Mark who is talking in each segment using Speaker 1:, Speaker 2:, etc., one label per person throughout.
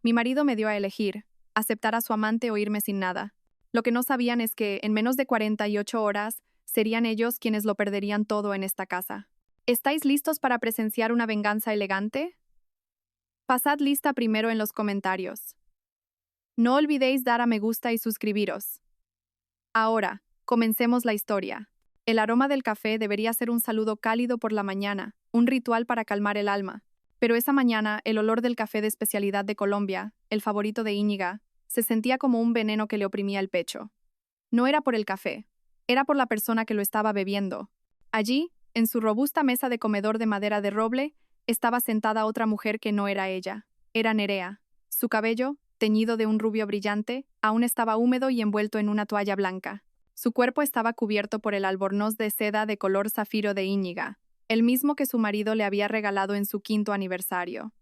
Speaker 1: Mi marido me dio a elegir, aceptar a su amante o irme sin nada. Lo que no sabían es que, en menos de 48 horas, serían ellos quienes lo perderían todo en esta casa. ¿Estáis listos para presenciar una venganza elegante? Pasad lista primero en los comentarios. No olvidéis dar a me gusta y suscribiros. Ahora, comencemos la historia. El aroma del café debería ser un saludo cálido por la mañana, un ritual para calmar el alma. Pero esa mañana, el olor del café de especialidad de Colombia, el favorito de Íñiga, se sentía como un veneno que le oprimía el pecho. No era por el café, era por la persona que lo estaba bebiendo. Allí, en su robusta mesa de comedor de madera de roble, estaba sentada otra mujer que no era ella. Era Nerea. Su cabello, teñido de un rubio brillante, aún estaba húmedo y envuelto en una toalla blanca. Su cuerpo estaba cubierto por el albornoz de seda de color zafiro de Íñiga, el mismo que su marido le había regalado en su 5º aniversario.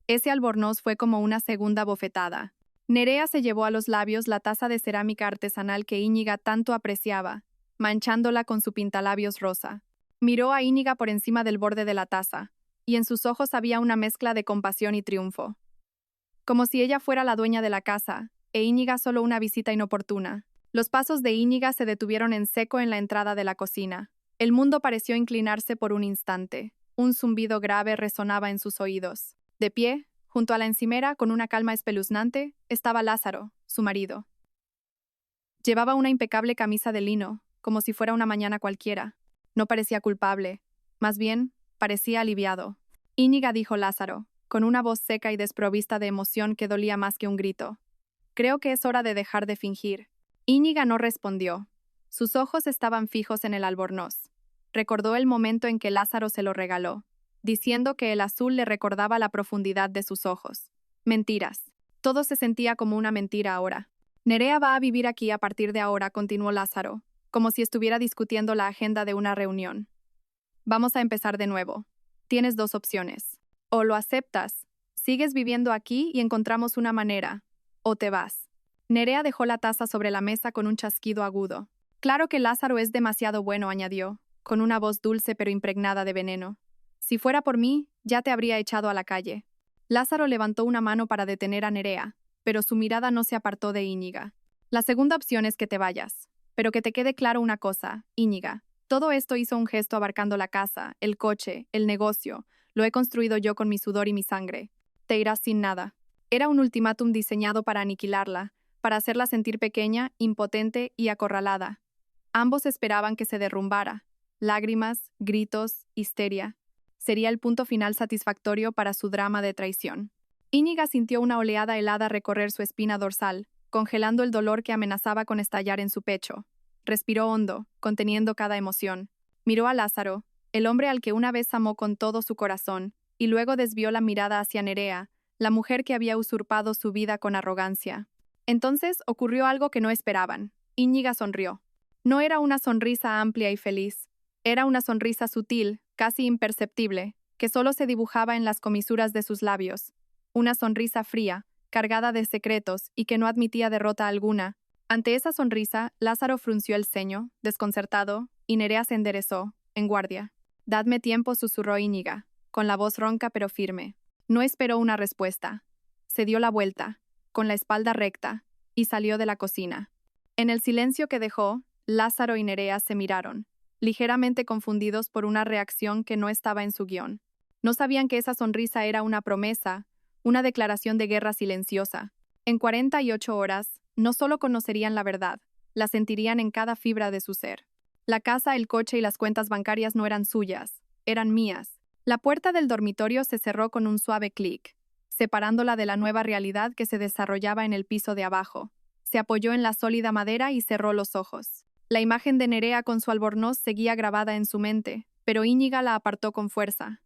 Speaker 1: Ese albornoz fue como una segunda bofetada. Nerea se llevó a los labios la taza de cerámica artesanal que Íñiga tanto apreciaba, manchándola con su pintalabios rosa. Miró a Íñiga por encima del borde de la taza, y en sus ojos había una mezcla de compasión y triunfo. Como si ella fuera la dueña de la casa, e Íñiga solo una visita inoportuna. Los pasos de Íñiga se detuvieron en seco en la entrada de la cocina. El mundo pareció inclinarse por un instante. Un zumbido grave resonaba en sus oídos. De pie, junto a la encimera, con una calma espeluznante, estaba Lázaro, su marido. Llevaba una impecable camisa de lino, como si fuera una mañana cualquiera. No parecía culpable. Más bien, parecía aliviado. Íñiga, dijo Lázaro, con una voz seca y desprovista de emoción que dolía más que un grito. Creo que es hora de dejar de fingir. Íñiga no respondió. Sus ojos estaban fijos en el albornoz. Recordó el momento en que Lázaro se lo regaló, diciendo que el azul le recordaba la profundidad de sus ojos. Mentiras. Todo se sentía como una mentira ahora. Nerea va a vivir aquí a partir de ahora, continuó Lázaro, como si estuviera discutiendo la agenda de una reunión. Vamos a empezar de nuevo. Tienes 2 opciones. O lo aceptas, sigues viviendo aquí y encontramos una manera, o te vas. Nerea dejó la taza sobre la mesa con un chasquido agudo. Claro que Lázaro es demasiado bueno, añadió, con una voz dulce pero impregnada de veneno. Si fuera por mí, ya te habría echado a la calle. Lázaro levantó una mano para detener a Nerea, pero su mirada no se apartó de Íñiga. La segunda opción es que te vayas. Pero que te quede claro una cosa, Íñiga. Todo esto hizo un gesto abarcando la casa, el coche, el negocio. Lo he construido yo con mi sudor y mi sangre. Te irás sin nada. Era un ultimátum diseñado para aniquilarla, para hacerla sentir pequeña, impotente y acorralada. Ambos esperaban que se derrumbara. Lágrimas, gritos, histeria. Sería el punto final satisfactorio para su drama de traición. Íñiga sintió una oleada helada recorrer su espina dorsal, congelando el dolor que amenazaba con estallar en su pecho. Respiró hondo, conteniendo cada emoción. Miró a Lázaro, el hombre al que una vez amó con todo su corazón, y luego desvió la mirada hacia Nerea, la mujer que había usurpado su vida con arrogancia. Entonces ocurrió algo que no esperaban. Íñiga sonrió. No era una sonrisa amplia y feliz. Era una sonrisa sutil, casi imperceptible, que solo se dibujaba en las comisuras de sus labios. Una sonrisa fría, cargada de secretos y que no admitía derrota alguna. Ante esa sonrisa, Lázaro frunció el ceño, desconcertado, y Nerea se enderezó, en guardia. «Dadme tiempo», susurró Íñiga, con la voz ronca pero firme. No esperó una respuesta. Se dio la vuelta, con la espalda recta, y salió de la cocina. En el silencio que dejó, Lázaro y Nerea se miraron, ligeramente confundidos por una reacción que no estaba en su guión. No sabían que esa sonrisa era una promesa, una declaración de guerra silenciosa. En 48 horas, no solo conocerían la verdad, la sentirían en cada fibra de su ser. La casa, el coche y las cuentas bancarias no eran suyas, eran mías. La puerta del dormitorio se cerró con un suave clic, separándola de la nueva realidad que se desarrollaba en el piso de abajo. Se apoyó en la sólida madera y cerró los ojos. La imagen de Nerea con su albornoz seguía grabada en su mente, pero Íñiga la apartó con fuerza.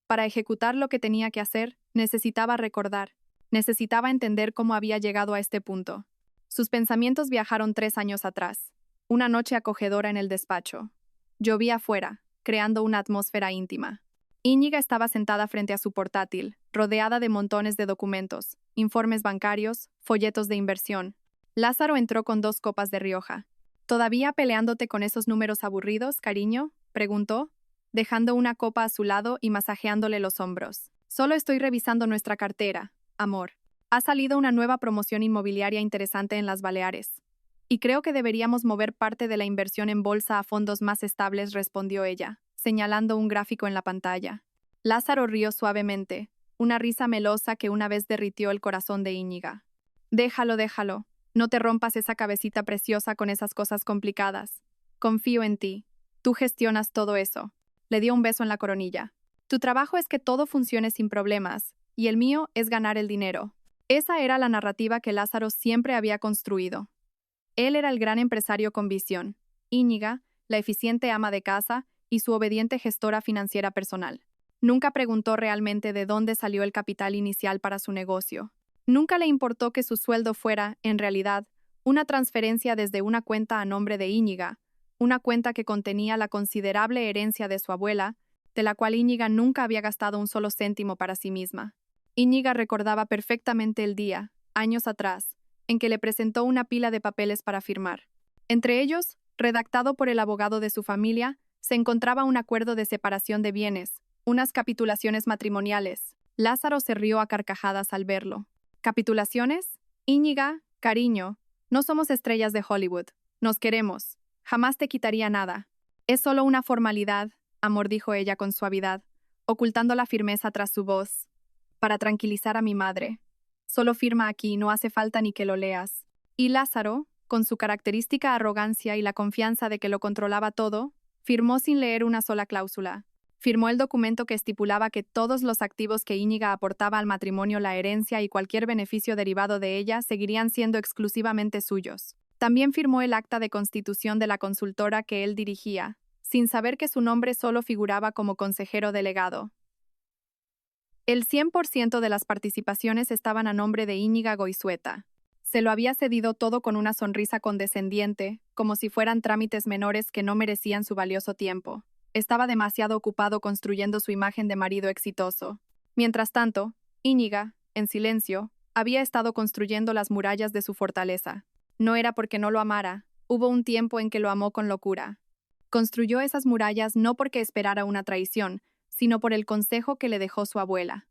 Speaker 1: Para ejecutar lo que tenía que hacer, necesitaba recordar. Necesitaba entender cómo había llegado a este punto. Sus pensamientos viajaron 3 años atrás. Una noche acogedora en el despacho. Llovía afuera, creando una atmósfera íntima. Íñiga estaba sentada frente a su portátil, rodeada de montones de documentos, informes bancarios, folletos de inversión. Lázaro entró con 2 copas de Rioja. ¿Todavía peleándote con esos números aburridos, cariño?, preguntó, dejando una copa a su lado y masajeándole los hombros. Solo estoy revisando nuestra cartera, amor. Ha salido una nueva promoción inmobiliaria interesante en las Baleares. Y creo que deberíamos mover parte de la inversión en bolsa a fondos más estables, respondió ella, señalando un gráfico en la pantalla. Lázaro rió suavemente, una risa melosa que una vez derritió el corazón de Íñiga. Déjalo, déjalo. No te rompas esa cabecita preciosa con esas cosas complicadas. Confío en ti. Tú gestionas todo eso. Le dio un beso en la coronilla. Tu trabajo es que todo funcione sin problemas, y el mío es ganar el dinero. Esa era la narrativa que Lázaro siempre había construido. Él era el gran empresario con visión, Íñiga, la eficiente ama de casa y su obediente gestora financiera personal. Nunca preguntó realmente de dónde salió el capital inicial para su negocio. Nunca le importó que su sueldo fuera, en realidad, una transferencia desde una cuenta a nombre de Íñiga, una cuenta que contenía la considerable herencia de su abuela, de la cual Íñiga nunca había gastado un solo céntimo para sí misma. Íñiga recordaba perfectamente el día, años atrás, en que le presentó una pila de papeles para firmar. Entre ellos, redactado por el abogado de su familia, se encontraba un acuerdo de separación de bienes, unas capitulaciones matrimoniales. Lázaro se rió a carcajadas al verlo. ¿Capitulaciones? Íñiga, cariño, no somos estrellas de Hollywood. Nos queremos. Jamás te quitaría nada. Es solo una formalidad, amor, dijo ella con suavidad, ocultando la firmeza tras su voz. Para tranquilizar a mi madre. Solo firma aquí, no hace falta ni que lo leas. Y Lázaro, con su característica arrogancia y la confianza de que lo controlaba todo, firmó sin leer una sola cláusula. Firmó el documento que estipulaba que todos los activos que Íñiga aportaba al matrimonio, la herencia y cualquier beneficio derivado de ella seguirían siendo exclusivamente suyos. También firmó el acta de constitución de la consultora que él dirigía, sin saber que su nombre solo figuraba como consejero delegado. El 100% de las participaciones estaban a nombre de Íñiga Goizueta. Se lo había cedido todo con una sonrisa condescendiente, como si fueran trámites menores que no merecían su valioso tiempo. Estaba demasiado ocupado construyendo su imagen de marido exitoso. Mientras tanto, Íñiga, en silencio, había estado construyendo las murallas de su fortaleza. No era porque no lo amara, hubo un tiempo en que lo amó con locura. Construyó esas murallas no porque esperara una traición, sino por el consejo que le dejó su abuela.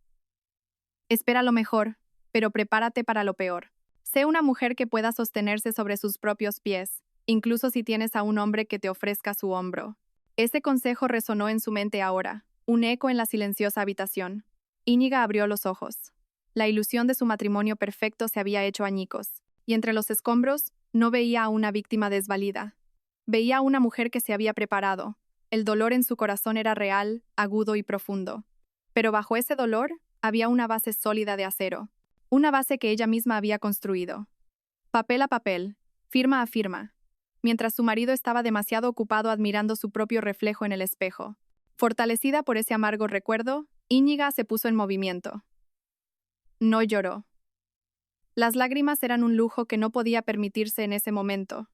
Speaker 1: Espera lo mejor, pero prepárate para lo peor. Sé una mujer que pueda sostenerse sobre sus propios pies, incluso si tienes a un hombre que te ofrezca su hombro. Ese consejo resonó en su mente ahora, un eco en la silenciosa habitación. Íñiga abrió los ojos. La ilusión de su matrimonio perfecto se había hecho añicos, y entre los escombros no veía a una víctima desvalida. Veía a una mujer que se había preparado. El dolor en su corazón era real, agudo y profundo. Pero bajo ese dolor había una base sólida de acero, una base que ella misma había construido. Papel a papel, firma a firma, mientras su marido estaba demasiado ocupado admirando su propio reflejo en el espejo. Fortalecida por ese amargo recuerdo, Íñiga se puso en movimiento. No lloró. Las lágrimas eran un lujo que no podía permitirse en ese momento.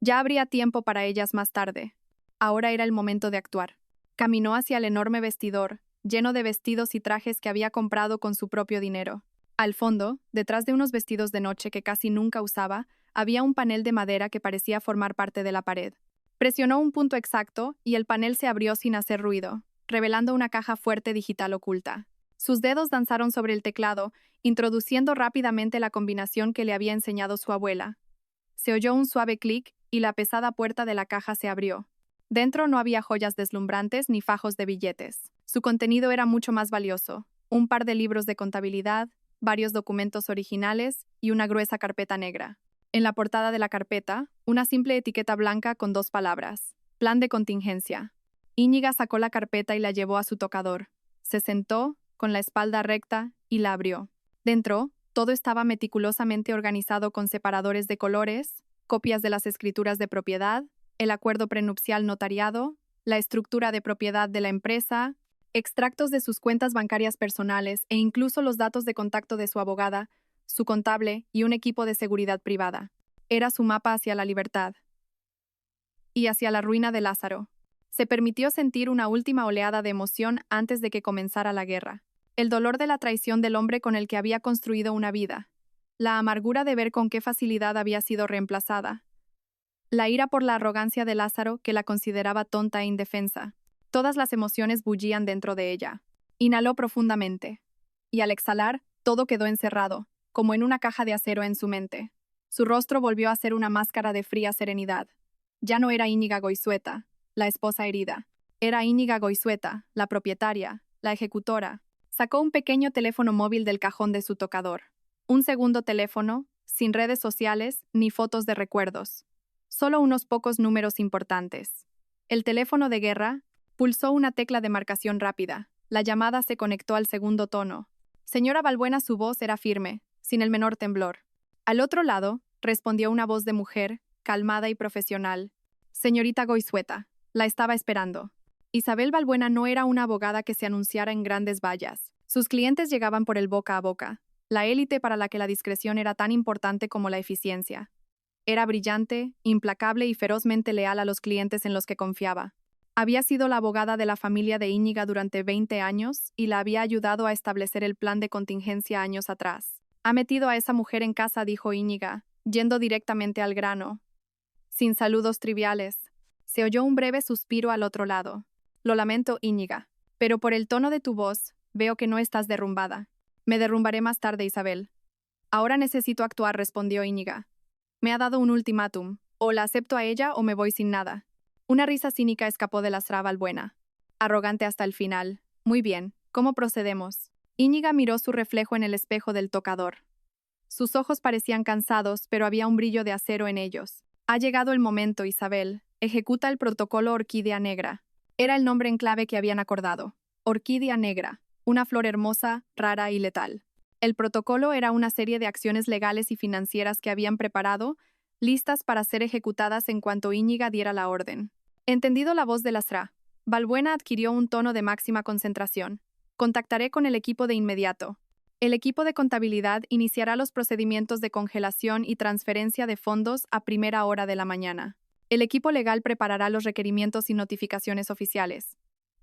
Speaker 1: Ya habría tiempo para ellas más tarde. Ahora era el momento de actuar. Caminó hacia el enorme vestidor, lleno de vestidos y trajes que había comprado con su propio dinero. Al fondo, detrás de unos vestidos de noche que casi nunca usaba, había un panel de madera que parecía formar parte de la pared. Presionó un punto exacto y el panel se abrió sin hacer ruido, revelando una caja fuerte digital oculta. Sus dedos danzaron sobre el teclado, introduciendo rápidamente la combinación que le había enseñado su abuela. Se oyó un suave clic y la pesada puerta de la caja se abrió. Dentro no había joyas deslumbrantes ni fajos de billetes. Su contenido era mucho más valioso: un par de libros de contabilidad, varios documentos originales y una gruesa carpeta negra. En la portada de la carpeta, una simple etiqueta blanca con 2 palabras: plan de contingencia. Íñiga sacó la carpeta y la llevó a su tocador. Se sentó, con la espalda recta, y la abrió. Dentro, todo estaba meticulosamente organizado con separadores de colores, copias de las escrituras de propiedad, el acuerdo prenupcial notariado, la estructura de propiedad de la empresa, extractos de sus cuentas bancarias personales e incluso los datos de contacto de su abogada, su contable y un equipo de seguridad privada. Era su mapa hacia la libertad. Y hacia la ruina de Lázaro. Se permitió sentir una última oleada de emoción antes de que comenzara la guerra. El dolor de la traición del hombre con el que había construido una vida. La amargura de ver con qué facilidad había sido reemplazada. La ira por la arrogancia de Lázaro, que la consideraba tonta e indefensa. Todas las emociones bullían dentro de ella. Inhaló profundamente. Y al exhalar, todo quedó encerrado, como en una caja de acero en su mente. Su rostro volvió a ser una máscara de fría serenidad. Ya no era Íñiga Goizueta, la esposa herida. Era Íñiga Goizueta, la propietaria, la ejecutora. Sacó un pequeño teléfono móvil del cajón de su tocador. Un segundo teléfono, sin redes sociales ni fotos de recuerdos. Solo unos pocos números importantes. El teléfono de guerra pulsó una tecla de marcación rápida. La llamada se conectó al segundo tono. Señora Balbuena, su voz era firme, sin el menor temblor. Al otro lado, respondió una voz de mujer, calmada y profesional. Señorita Goizueta, la estaba esperando. Isabel Balbuena no era una abogada que se anunciara en grandes vallas. Sus clientes llegaban por el boca a boca, la élite para la que la discreción era tan importante como la eficiencia. Era brillante, implacable y ferozmente leal a los clientes en los que confiaba. Había sido la abogada de la familia de Íñiga durante 20 años y la había ayudado a establecer el plan de contingencia años atrás. Ha metido a esa mujer en casa, dijo Íñiga, yendo directamente al grano. Sin saludos triviales. Se oyó un breve suspiro al otro lado. Lo lamento, Íñiga, pero por el tono de tu voz, veo que no estás derrumbada. Me derrumbaré más tarde, Isabel. Ahora necesito actuar, respondió Íñiga. Me ha dado un ultimátum. O la acepto a ella o me voy sin nada. Una risa cínica escapó de la Sra. Balbuena. Arrogante hasta el final. Muy bien, ¿cómo procedemos? Íñiga miró su reflejo en el espejo del tocador. Sus ojos parecían cansados, pero había un brillo de acero en ellos. Ha llegado el momento, Isabel. Ejecuta el protocolo Orquídea Negra. Era el nombre en clave que habían acordado. Orquídea Negra, una flor hermosa, rara y letal. El protocolo era una serie de acciones legales y financieras que habían preparado, listas para ser ejecutadas en cuanto Íñiga diera la orden. Entendido la voz de la Sra. Balbuena adquirió un tono de máxima concentración. Contactaré con el equipo de inmediato. El equipo de contabilidad iniciará los procedimientos de congelación y transferencia de fondos a primera hora de la mañana. El equipo legal preparará los requerimientos y notificaciones oficiales.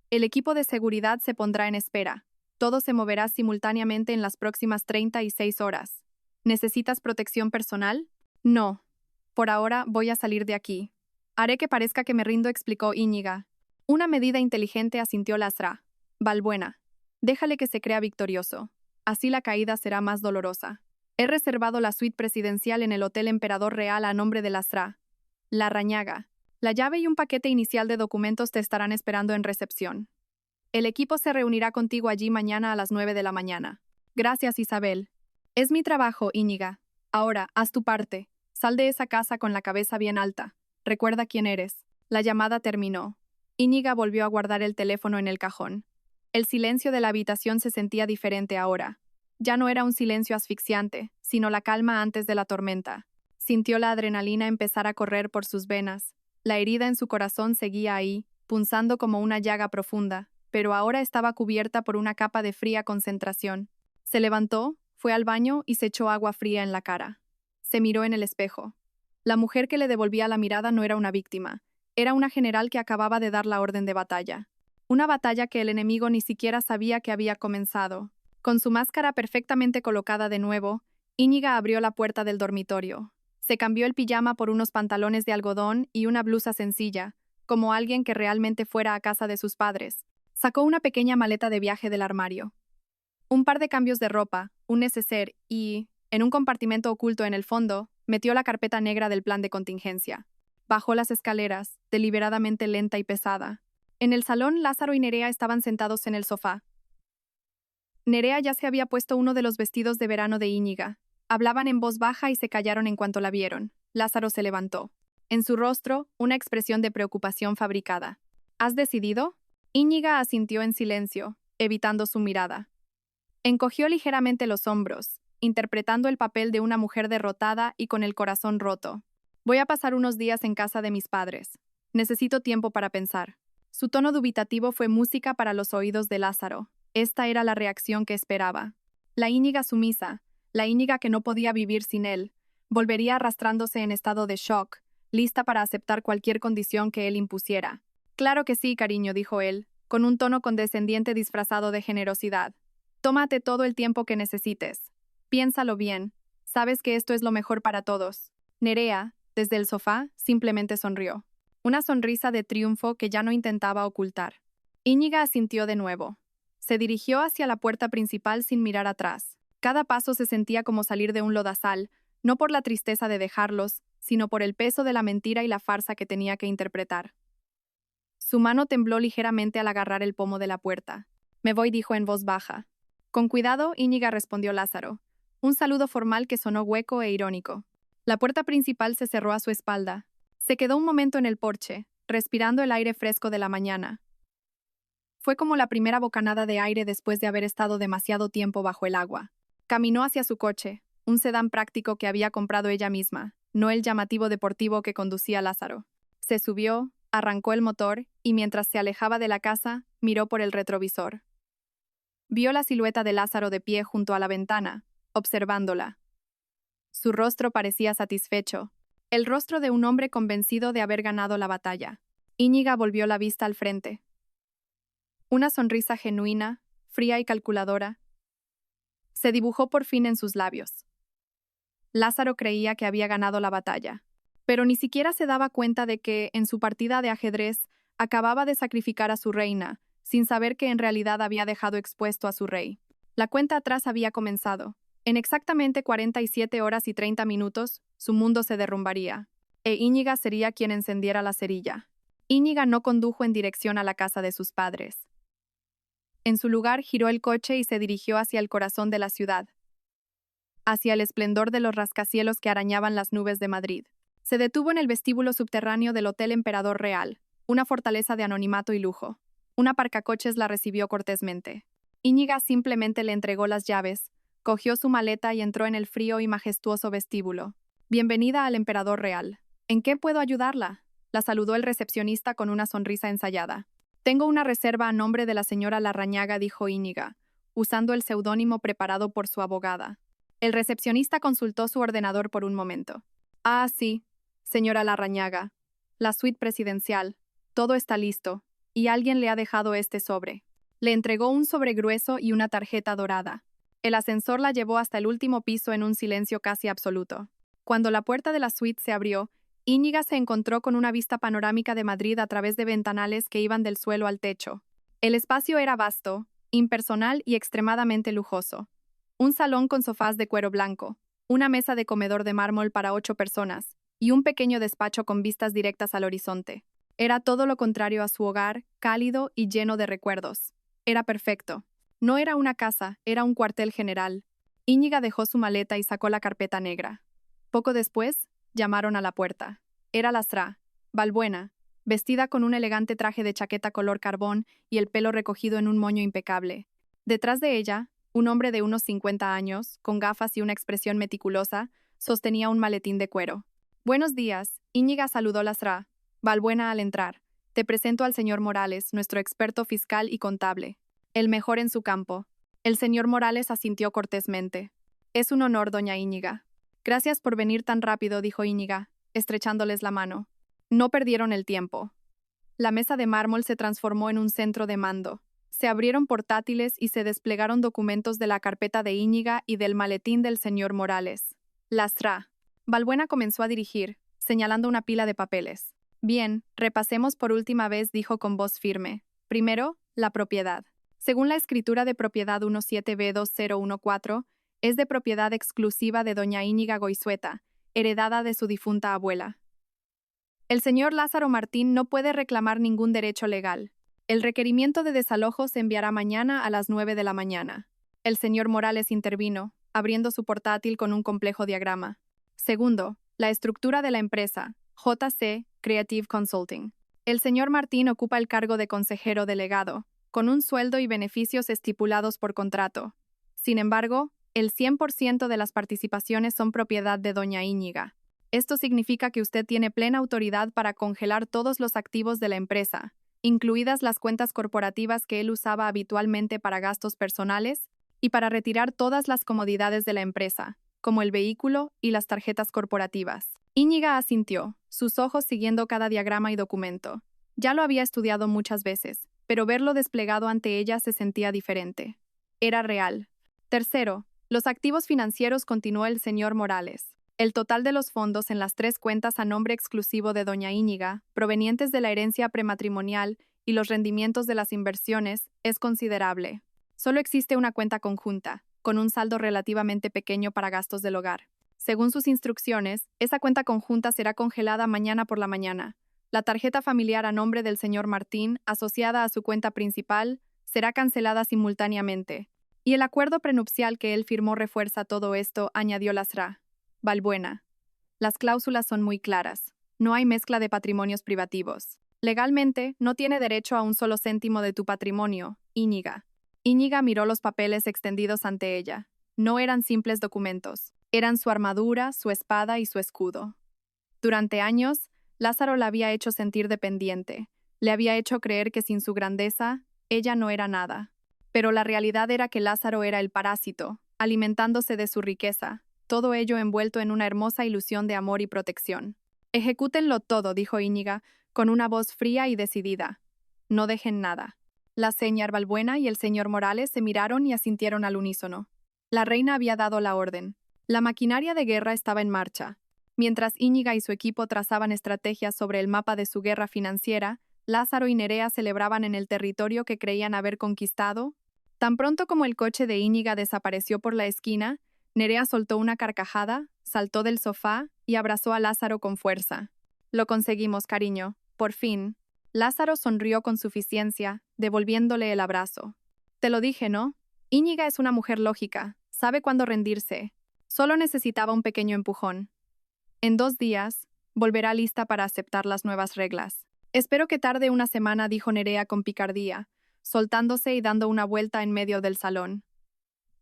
Speaker 1: El equipo de seguridad se pondrá en espera. Todo se moverá simultáneamente en las próximas 36 horas. ¿Necesitas protección personal? No. Por ahora voy a salir de aquí. Haré que parezca que me rindo, explicó Íñiga. Una medida inteligente, asintió la Sra. Balbuena. Déjale que se crea victorioso. Así la caída será más dolorosa. He reservado la suite presidencial en el Hotel Emperador Real a nombre de la Sra. Larrañaga. La llave y un paquete inicial de documentos te estarán esperando en recepción. El equipo se reunirá contigo allí mañana a las 9 de la mañana. Gracias, Isabel. Es mi trabajo, Íñiga. Ahora, haz tu parte. Sal de esa casa con la cabeza bien alta. Recuerda quién eres. La llamada terminó. Íñiga volvió a guardar el teléfono en el cajón. El silencio de la habitación se sentía diferente ahora. Ya no era un silencio asfixiante, sino la calma antes de la tormenta. Sintió la adrenalina empezar a correr por sus venas. La herida en su corazón seguía ahí, punzando como una llaga profunda, pero ahora estaba cubierta por una capa de fría concentración. Se levantó, fue al baño y se echó agua fría en la cara. Se miró en el espejo. La mujer que le devolvía la mirada no era una víctima, era una general que acababa de dar la orden de batalla. Una batalla que el enemigo ni siquiera sabía que había comenzado. Con su máscara perfectamente colocada de nuevo, Íñiga abrió la puerta del dormitorio. Se cambió el pijama por unos pantalones de algodón y una blusa sencilla, como alguien que realmente fuera a casa de sus padres. Sacó una pequeña maleta de viaje del armario. Un par de cambios de ropa, un neceser y, en un compartimento oculto en el fondo, metió la carpeta negra del plan de contingencia. Bajó las escaleras, deliberadamente lenta y pesada. En el salón, Lázaro y Nerea estaban sentados en el sofá. Nerea ya se había puesto uno de los vestidos de verano de Íñiga. Hablaban en voz baja y se callaron en cuanto la vieron. Lázaro se levantó. En su rostro, una expresión de preocupación fabricada. ¿Has decidido? Íñiga asintió en silencio, evitando su mirada. Encogió ligeramente los hombros, interpretando el papel de una mujer derrotada y con el corazón roto. Voy a pasar unos días en casa de mis padres. Necesito tiempo para pensar. Su tono dubitativo fue música para los oídos de Lázaro. Esta era la reacción que esperaba. La Íñiga sumisa, la Íñiga que no podía vivir sin él, volvería arrastrándose en estado de shock, lista para aceptar cualquier condición que él impusiera. Claro que sí, cariño, dijo él, con un tono condescendiente disfrazado de generosidad. Tómate todo el tiempo que necesites. Piénsalo bien. Sabes que esto es lo mejor para todos. Nerea, desde el sofá, simplemente sonrió. Una sonrisa de triunfo que ya no intentaba ocultar. Íñiga asintió de nuevo. Se dirigió hacia la puerta principal sin mirar atrás. Cada paso se sentía como salir de un lodazal, no por la tristeza de dejarlos, sino por el peso de la mentira y la farsa que tenía que interpretar. Su mano tembló ligeramente al agarrar el pomo de la puerta. Me voy, dijo en voz baja. Con cuidado, Íñiga, respondió Lázaro. Un saludo formal que sonó hueco e irónico. La puerta principal se cerró a su espalda. Se quedó un momento en el porche, respirando el aire fresco de la mañana. Fue como la primera bocanada de aire después de haber estado demasiado tiempo bajo el agua. Caminó hacia su coche, un sedán práctico que había comprado ella misma, no el llamativo deportivo que conducía Lázaro. Se subió, arrancó el motor y mientras se alejaba de la casa, miró por el retrovisor. Vio la silueta de Lázaro de pie junto a la ventana, observándola. Su rostro parecía satisfecho, el rostro de un hombre convencido de haber ganado la batalla. Íñiga volvió la vista al frente. Una sonrisa genuina, fría y calculadora, se dibujó por fin en sus labios. Lázaro creía que había ganado la batalla, pero ni siquiera se daba cuenta de que, en su partida de ajedrez, acababa de sacrificar a su reina, sin saber que en realidad había dejado expuesto a su rey. La cuenta atrás había comenzado. En exactamente 47 horas y 30 minutos, su mundo se derrumbaría, e Íñiga sería quien encendiera la cerilla. Íñiga no condujo en dirección a la casa de sus padres. En su lugar giró el coche y se dirigió hacia el corazón de la ciudad, hacia el esplendor de los rascacielos que arañaban las nubes de Madrid. Se detuvo en el vestíbulo subterráneo del Hotel Emperador Real, una fortaleza de anonimato y lujo. Un aparcacoches la recibió cortésmente. Íñiga simplemente le entregó las llaves, cogió su maleta y entró en el frío y majestuoso vestíbulo. Bienvenida al Emperador Real. ¿En qué puedo ayudarla? La saludó el recepcionista con una sonrisa ensayada. Tengo una reserva a nombre de la señora Larrañaga, dijo Íñiga, usando el seudónimo preparado por su abogada. El recepcionista consultó su ordenador por un momento. Ah, sí, señora Larrañaga. La suite presidencial. Todo está listo, y alguien le ha dejado este sobre. Le entregó un sobre grueso y una tarjeta dorada. El ascensor la llevó hasta el último piso en un silencio casi absoluto. Cuando la puerta de la suite se abrió, Íñiga se encontró con una vista panorámica de Madrid a través de ventanales que iban del suelo al techo. El espacio era vasto, impersonal y extremadamente lujoso. Un salón con sofás de cuero blanco, una mesa de comedor de mármol para 8 personas y un pequeño despacho con vistas directas al horizonte. Era todo lo contrario a su hogar, cálido y lleno de recuerdos. Era perfecto. No era una casa, era un cuartel general. Íñiga dejó su maleta y sacó la carpeta negra. Poco después, llamaron a la puerta. Era Lastra, Valbuena, vestida con un elegante traje de chaqueta color carbón y el pelo recogido en un moño impecable. Detrás de ella, un hombre de unos 50 años, con gafas y una expresión meticulosa, sostenía un maletín de cuero. Buenos días, Íñiga saludó Lastra, Valbuena al entrar. Te presento al señor Morales, nuestro experto fiscal y contable. El mejor en su campo. El señor Morales asintió cortésmente. Es un honor, doña Íñiga. Gracias por venir tan rápido, dijo Íñiga, estrechándoles la mano. No perdieron el tiempo. La mesa de mármol se transformó en un centro de mando. Se abrieron portátiles y se desplegaron documentos de la carpeta de Íñiga y del maletín del señor Morales. Lastra. Valbuena comenzó a dirigir, señalando una pila de papeles. Bien, repasemos por última vez, dijo con voz firme. Primero, la propiedad. Según la escritura de propiedad 17B2014, es de propiedad exclusiva de doña Íñiga Goizueta, heredada de su difunta abuela. El señor Lázaro Martín no puede reclamar ningún derecho legal. El requerimiento de desalojo se enviará mañana a las 9 de la mañana. El señor Morales intervino, abriendo su portátil con un complejo diagrama. Segundo, la estructura de la empresa, JC Creative Consulting. El señor Martín ocupa el cargo de consejero delegado, con un sueldo y beneficios estipulados por contrato. Sin embargo, el 100% de las participaciones son propiedad de doña Íñiga. Esto significa que usted tiene plena autoridad para congelar todos los activos de la empresa, incluidas las cuentas corporativas que él usaba habitualmente para gastos personales, y para retirar todas las comodidades de la empresa, como el vehículo y las tarjetas corporativas. Íñiga asintió, sus ojos siguiendo cada diagrama y documento. Ya lo había estudiado muchas veces, pero verlo desplegado ante ella se sentía diferente. Era real. Tercero, los activos financieros, continuó el señor Morales. El total de los fondos en las 3 cuentas a nombre exclusivo de doña Íñiga, provenientes de la herencia prematrimonial y los rendimientos de las inversiones, es considerable. Solo existe una cuenta conjunta, con un saldo relativamente pequeño para gastos del hogar. Según sus instrucciones, esa cuenta conjunta será congelada mañana por la mañana. La tarjeta familiar a nombre del señor Martín, asociada a su cuenta principal, será cancelada simultáneamente. Y el acuerdo prenupcial que él firmó refuerza todo esto, añadió Lasra. Balbuena. Las cláusulas son muy claras. No hay mezcla de patrimonios privativos. Legalmente, no tiene derecho a un solo céntimo de tu patrimonio, Íñiga. Íñiga miró los papeles extendidos ante ella. No eran simples documentos. Eran su armadura, su espada y su escudo. Durante años, Lázaro la había hecho sentir dependiente. Le había hecho creer que sin su grandeza, ella no era nada. Pero la realidad era que Lázaro era el parásito, alimentándose de su riqueza, todo ello envuelto en una hermosa ilusión de amor y protección. Ejecútenlo todo, dijo Íñiga, con una voz fría y decidida. No dejen nada. La señora Balbuena y el señor Morales se miraron y asintieron al unísono. La reina había dado la orden. La maquinaria de guerra estaba en marcha. Mientras Íñiga y su equipo trazaban estrategias sobre el mapa de su guerra financiera, Lázaro y Nerea celebraban en el territorio que creían haber conquistado. Tan pronto como el coche de Íñiga desapareció por la esquina, Nerea soltó una carcajada, saltó del sofá y abrazó a Lázaro con fuerza. Lo conseguimos, cariño. Por fin. Lázaro sonrió con suficiencia, devolviéndole el abrazo. Te lo dije, ¿no? Íñiga es una mujer lógica, sabe cuándo rendirse. Solo necesitaba un pequeño empujón. En 2 días, volverá lista para aceptar las nuevas reglas. Espero que tarde una semana, dijo Nerea con picardía, soltándose y dando una vuelta en medio del salón.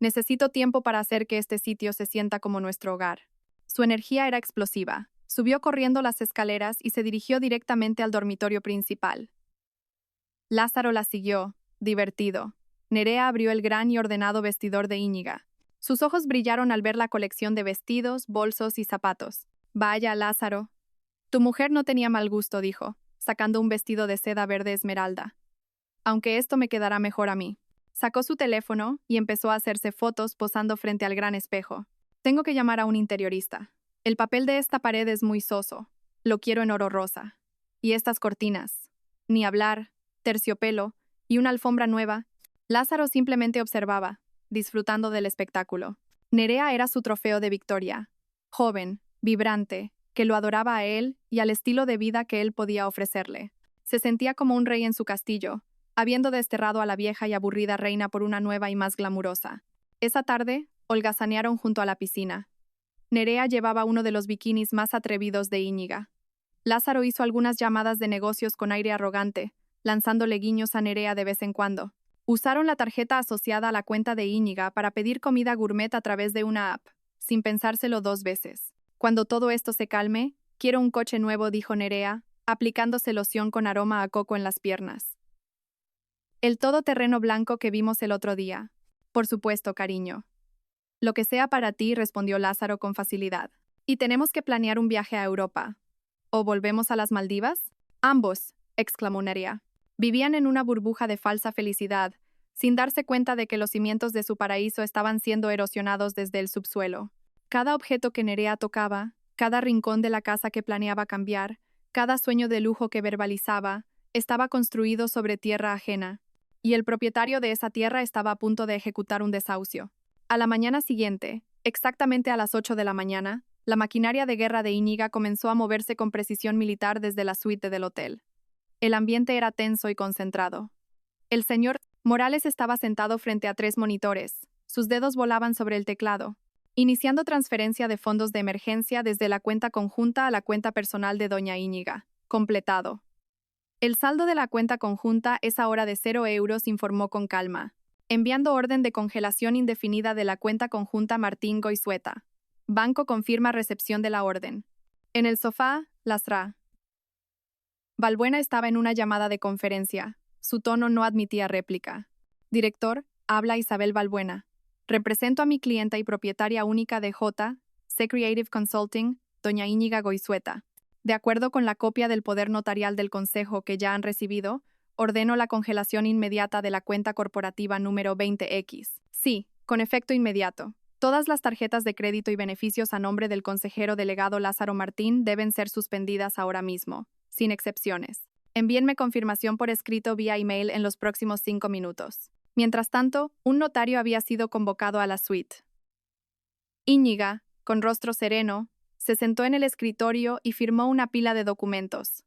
Speaker 1: Necesito tiempo para hacer que este sitio se sienta como nuestro hogar. Su energía era explosiva. Subió corriendo las escaleras y se dirigió directamente al dormitorio principal. Lázaro la siguió, divertido. Nerea abrió el gran y ordenado vestidor de Íñiga. Sus ojos brillaron al ver la colección de vestidos, bolsos y zapatos. Vaya, Lázaro. Tu mujer no tenía mal gusto, dijo, sacando un vestido de seda verde esmeralda. Aunque esto me quedará mejor a mí. Sacó su teléfono y empezó a hacerse fotos posando frente al gran espejo. Tengo que llamar a un interiorista. El papel de esta pared es muy soso. Lo quiero en oro rosa. Y estas cortinas. Ni hablar, terciopelo y una alfombra nueva. Lázaro simplemente observaba, disfrutando del espectáculo. Nerea era su trofeo de victoria. Joven, vibrante, que lo adoraba a él y al estilo de vida que él podía ofrecerle. Se sentía como un rey en su castillo, habiendo desterrado a la vieja y aburrida reina por una nueva y más glamurosa. Esa tarde, holgazanearon junto a la piscina. Nerea llevaba uno de los bikinis más atrevidos de Íñiga. Lázaro hizo algunas llamadas de negocios con aire arrogante, lanzándole guiños a Nerea de vez en cuando. Usaron la tarjeta asociada a la cuenta de Íñiga para pedir comida gourmet a través de una app, sin pensárselo 2 veces. Cuando todo esto se calme, quiero un coche nuevo, dijo Nerea, aplicándose loción con aroma a coco en las piernas. El todoterreno blanco que vimos el otro día. Por supuesto, cariño. Lo que sea para ti, respondió Lázaro con facilidad. Y tenemos que planear un viaje a Europa. ¿O volvemos a las Maldivas? Ambos, exclamó Nerea. Vivían en una burbuja de falsa felicidad, sin darse cuenta de que los cimientos de su paraíso estaban siendo erosionados desde el subsuelo. Cada objeto que Nerea tocaba, cada rincón de la casa que planeaba cambiar, cada sueño de lujo que verbalizaba, estaba construido sobre tierra ajena, y el propietario de esa tierra estaba a punto de ejecutar un desahucio. A la mañana siguiente, exactamente a las 8 de la mañana, la maquinaria de guerra de Íñiga comenzó a moverse con precisión militar desde la suite del hotel. El ambiente era tenso y concentrado. El señor Morales estaba sentado frente a 3 monitores. Sus dedos volaban sobre el teclado, iniciando transferencia de fondos de emergencia desde la cuenta conjunta a la cuenta personal de doña Íñiga. Completado. El saldo de la cuenta conjunta es ahora de 0 euros, informó con calma, enviando orden de congelación indefinida de la cuenta conjunta Martín Goizueta. Banco confirma recepción de la orden. En el sofá, Lasra. Balbuena estaba en una llamada de conferencia. Su tono no admitía réplica. Director, habla Isabel Balbuena. Represento a mi clienta y propietaria única de J.C. Creative Consulting, doña Íñiga Goizueta. De acuerdo con la copia del poder notarial del Consejo que ya han recibido, ordeno la congelación inmediata de la cuenta corporativa número 20X. Sí, con efecto inmediato. Todas las tarjetas de crédito y beneficios a nombre del consejero delegado Lázaro Martín deben ser suspendidas ahora mismo, sin excepciones. Envíenme confirmación por escrito vía email en los próximos 5 minutos. Mientras tanto, un notario había sido convocado a la suite. Íñiga, con rostro sereno, se sentó en el escritorio y firmó una pila de documentos.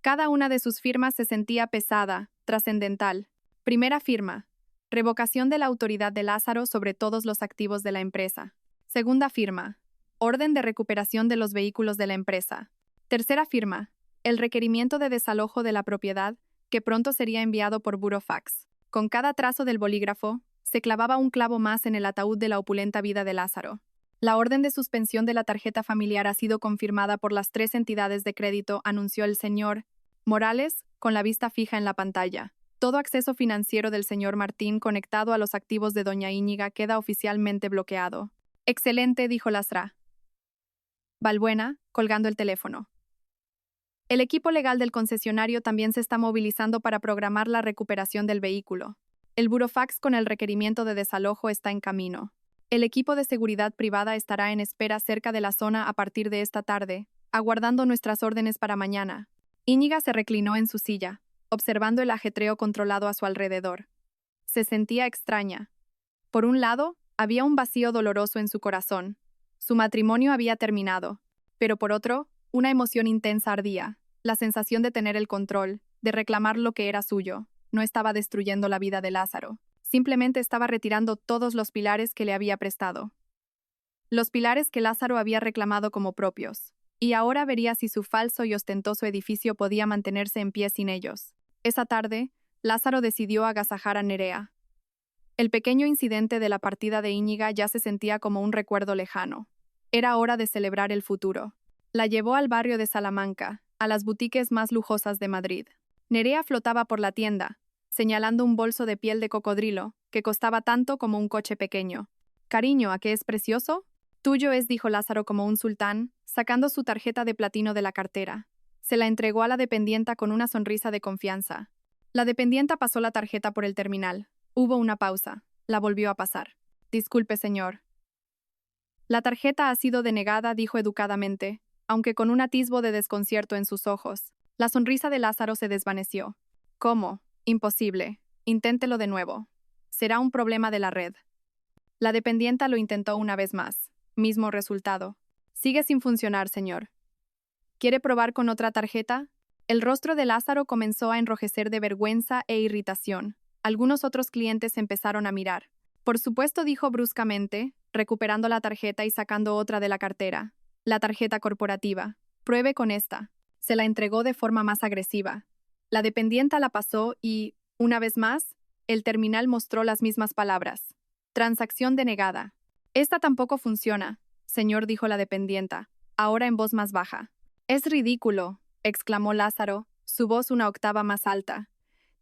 Speaker 1: Cada una de sus firmas se sentía pesada, trascendental. Primera firma: revocación de la autoridad de Lázaro sobre todos los activos de la empresa. Segunda firma: orden de recuperación de los vehículos de la empresa. Tercera firma: el requerimiento de desalojo de la propiedad, que pronto sería enviado por burofax. Con cada trazo del bolígrafo, se clavaba un clavo más en el ataúd de la opulenta vida de Lázaro. La orden de suspensión de la tarjeta familiar ha sido confirmada por las 3 entidades de crédito, anunció el señor Morales, con la vista fija en la pantalla. Todo acceso financiero del señor Martín conectado a los activos de doña Íñiga queda oficialmente bloqueado. Excelente, dijo Lastra Balbuena, colgando el teléfono. El equipo legal del concesionario también se está movilizando para programar la recuperación del vehículo. El burofax con el requerimiento de desalojo está en camino. El equipo de seguridad privada estará en espera cerca de la zona a partir de esta tarde, aguardando nuestras órdenes para mañana. Íñiga se reclinó en su silla, observando el ajetreo controlado a su alrededor. Se sentía extraña. Por un lado, había un vacío doloroso en su corazón. Su matrimonio había terminado, pero por otro, una emoción intensa ardía, la sensación de tener el control, de reclamar lo que era suyo. No estaba destruyendo la vida de Lázaro, simplemente estaba retirando todos los pilares que le había prestado. Los pilares que Lázaro había reclamado como propios, y ahora vería si su falso y ostentoso edificio podía mantenerse en pie sin ellos. Esa tarde, Lázaro decidió agasajar a Nerea. El pequeño incidente de la partida de Íñiga ya se sentía como un recuerdo lejano. Era hora de celebrar el futuro. La llevó al barrio de Salamanca, a las boutiques más lujosas de Madrid. Nerea flotaba por la tienda, señalando un bolso de piel de cocodrilo, que costaba tanto como un coche pequeño. «Cariño, ¿a qué es precioso?» «Tuyo es», dijo Lázaro como un sultán, sacando su tarjeta de platino de la cartera. Se la entregó a la dependienta con una sonrisa de confianza. La dependienta pasó la tarjeta por el terminal. Hubo una pausa. La volvió a pasar. «Disculpe, señor». «La tarjeta ha sido denegada», dijo educadamente, aunque con un atisbo de desconcierto en sus ojos. La sonrisa de Lázaro se desvaneció. «¿Cómo? Imposible. Inténtelo de nuevo. Será un problema de la red». La dependienta lo intentó una vez más. Mismo resultado. «Sigue sin funcionar, señor». «¿Quiere probar con otra tarjeta?» El rostro de Lázaro comenzó a enrojecer de vergüenza e irritación. Algunos otros clientes empezaron a mirar. «Por supuesto», dijo bruscamente, recuperando la tarjeta y sacando otra de la cartera. «La tarjeta corporativa. Pruebe con esta». Se la entregó de forma más agresiva. La dependienta la pasó y, una vez más, el terminal mostró las mismas palabras. «Transacción denegada». «Esta tampoco funciona», señor, dijo la dependienta, ahora en voz más baja. «Es ridículo», exclamó Lázaro, su voz una octava más alta.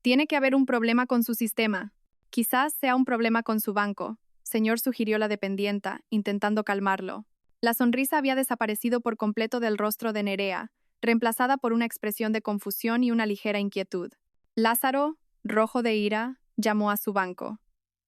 Speaker 1: «Tiene que haber un problema con su sistema. Quizás sea un problema con su banco», señor, sugirió la dependienta, intentando calmarlo. La sonrisa había desaparecido por completo del rostro de Nerea, reemplazada por una expresión de confusión y una ligera inquietud. Lázaro, rojo de ira, llamó a su banco.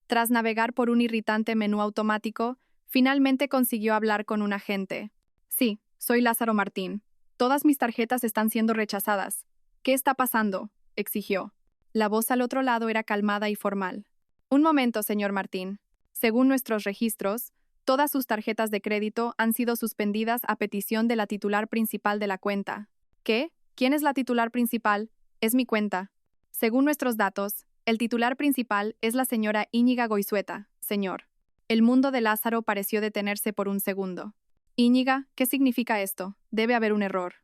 Speaker 1: Tras navegar por un irritante menú automático, finalmente consiguió hablar con un agente. «Sí, soy Lázaro Martín. Todas mis tarjetas están siendo rechazadas. ¿Qué está pasando?», exigió. La voz al otro lado era calmada y formal. «Un momento, señor Martín. Según nuestros registros, todas sus tarjetas de crédito han sido suspendidas a petición de la titular principal de la cuenta». «¿Qué? ¿Quién es la titular principal?» «Es mi cuenta». «Según nuestros datos, el titular principal es la señora Íñiga Goizueta, señor». El mundo de Lázaro pareció detenerse por un segundo. «Íñiga, ¿qué significa esto? Debe haber un error».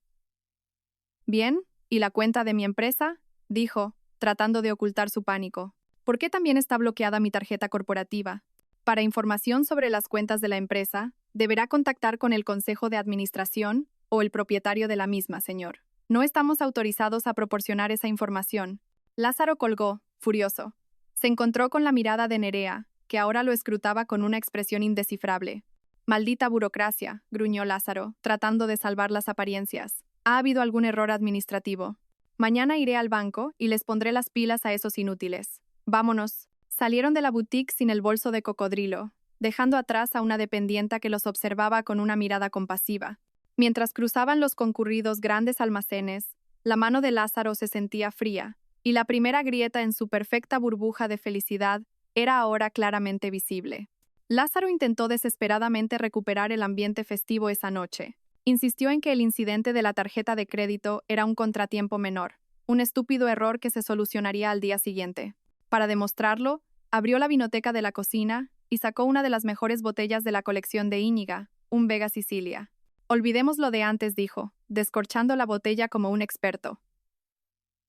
Speaker 1: «Bien, ¿y la cuenta de mi empresa?», dijo, tratando de ocultar su pánico. «¿Por qué también está bloqueada mi tarjeta corporativa?» «Para información sobre las cuentas de la empresa, deberá contactar con el Consejo de Administración o el propietario de la misma, señor. No estamos autorizados a proporcionar esa información». Lázaro colgó, furioso. Se encontró con la mirada de Nerea, que ahora lo escrutaba con una expresión indescifrable. «Maldita burocracia», gruñó Lázaro, tratando de salvar las apariencias. «Ha habido algún error administrativo. Mañana iré al banco y les pondré las pilas a esos inútiles. Vámonos». Salieron de la boutique sin el bolso de cocodrilo, dejando atrás a una dependienta que los observaba con una mirada compasiva. Mientras cruzaban los concurridos grandes almacenes, la mano de Lázaro se sentía fría, y la primera grieta en su perfecta burbuja de felicidad era ahora claramente visible. Lázaro intentó desesperadamente recuperar el ambiente festivo esa noche. Insistió en que el incidente de la tarjeta de crédito era un contratiempo menor, un estúpido error que se solucionaría al día siguiente. Para demostrarlo, abrió la vinoteca de la cocina y sacó una de las mejores botellas de la colección de Íñiga, un Vega Sicilia. Olvidemos lo de antes, dijo, descorchando la botella como un experto.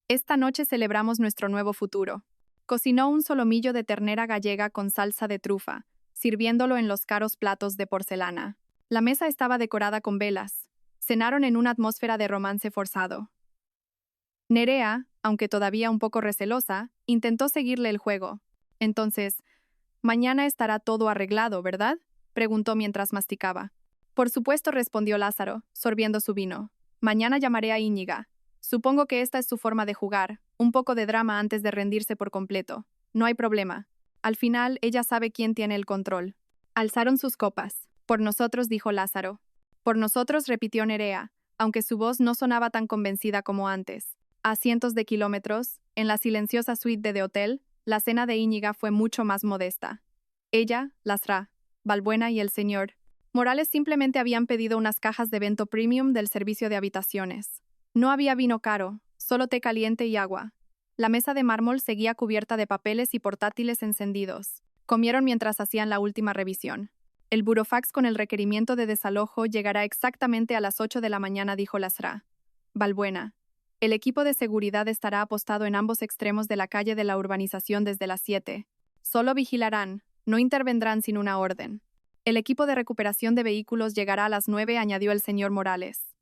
Speaker 1: Esta noche celebramos nuestro nuevo futuro. Cocinó un solomillo de ternera gallega con salsa de trufa, sirviéndolo en los caros platos de porcelana. La mesa estaba decorada con velas. Cenaron en una atmósfera de romance forzado. Nerea, aunque todavía un poco recelosa, intentó seguirle el juego. Entonces, «Mañana estará todo arreglado, ¿verdad?», preguntó mientras masticaba. «Por supuesto», respondió Lázaro, sorbiendo su vino. «Mañana llamaré a Íñiga. Supongo que esta es su forma de jugar, un poco de drama antes de rendirse por completo. No hay problema. Al final, ella sabe quién tiene el control». Alzaron sus copas. «Por nosotros», dijo Lázaro. «Por nosotros», repitió Nerea, aunque su voz no sonaba tan convencida como antes. A cientos de kilómetros, en la silenciosa suite de hotel, la cena de Íñiga fue mucho más modesta. Ella, Lasra, Balbuena y el señor Morales simplemente habían pedido unas cajas de Vento Premium del servicio de habitaciones. No había vino caro, solo té caliente y agua. La mesa de mármol seguía cubierta de papeles y portátiles encendidos. Comieron mientras hacían la última revisión. «El burofax con el requerimiento de desalojo llegará exactamente a las 8 de la mañana», dijo Lasra. Balbuena. «El equipo de seguridad estará apostado en ambos extremos de la calle de la urbanización desde las 7. Solo vigilarán, no intervendrán sin una orden. El equipo de recuperación de vehículos llegará a las 9», añadió el señor Morales.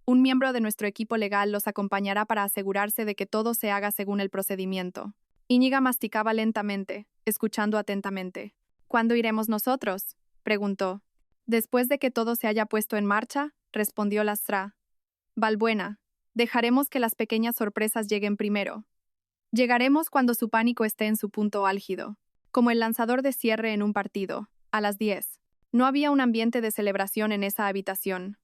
Speaker 1: «Un miembro de nuestro equipo legal los acompañará para asegurarse de que todo se haga según el procedimiento». Íñiga masticaba lentamente, escuchando atentamente. «¿Cuándo iremos nosotros?», preguntó. «Después de que todo se haya puesto en marcha», respondió Lastra. «Balbuena, dejaremos que las pequeñas sorpresas lleguen primero. Llegaremos cuando su pánico esté en su punto álgido, como el lanzador de cierre en un partido, a las 10. No había un ambiente de celebración en esa habitación.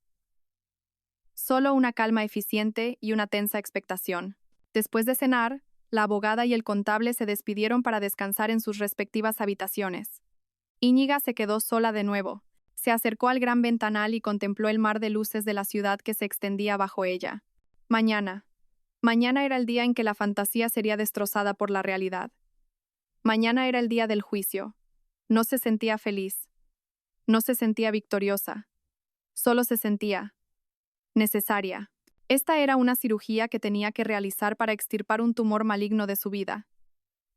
Speaker 1: Solo una calma eficiente y una tensa expectación. Después de cenar, la abogada y el contable se despidieron para descansar en sus respectivas habitaciones. Íñiga se quedó sola de nuevo. Se acercó al gran ventanal y contempló el mar de luces de la ciudad que se extendía bajo ella. Mañana. Mañana era el día en que la fantasía sería destrozada por la realidad. Mañana era el día del juicio. No se sentía feliz. No se sentía victoriosa. Solo se sentía necesaria. Esta era una cirugía que tenía que realizar para extirpar un tumor maligno de su vida.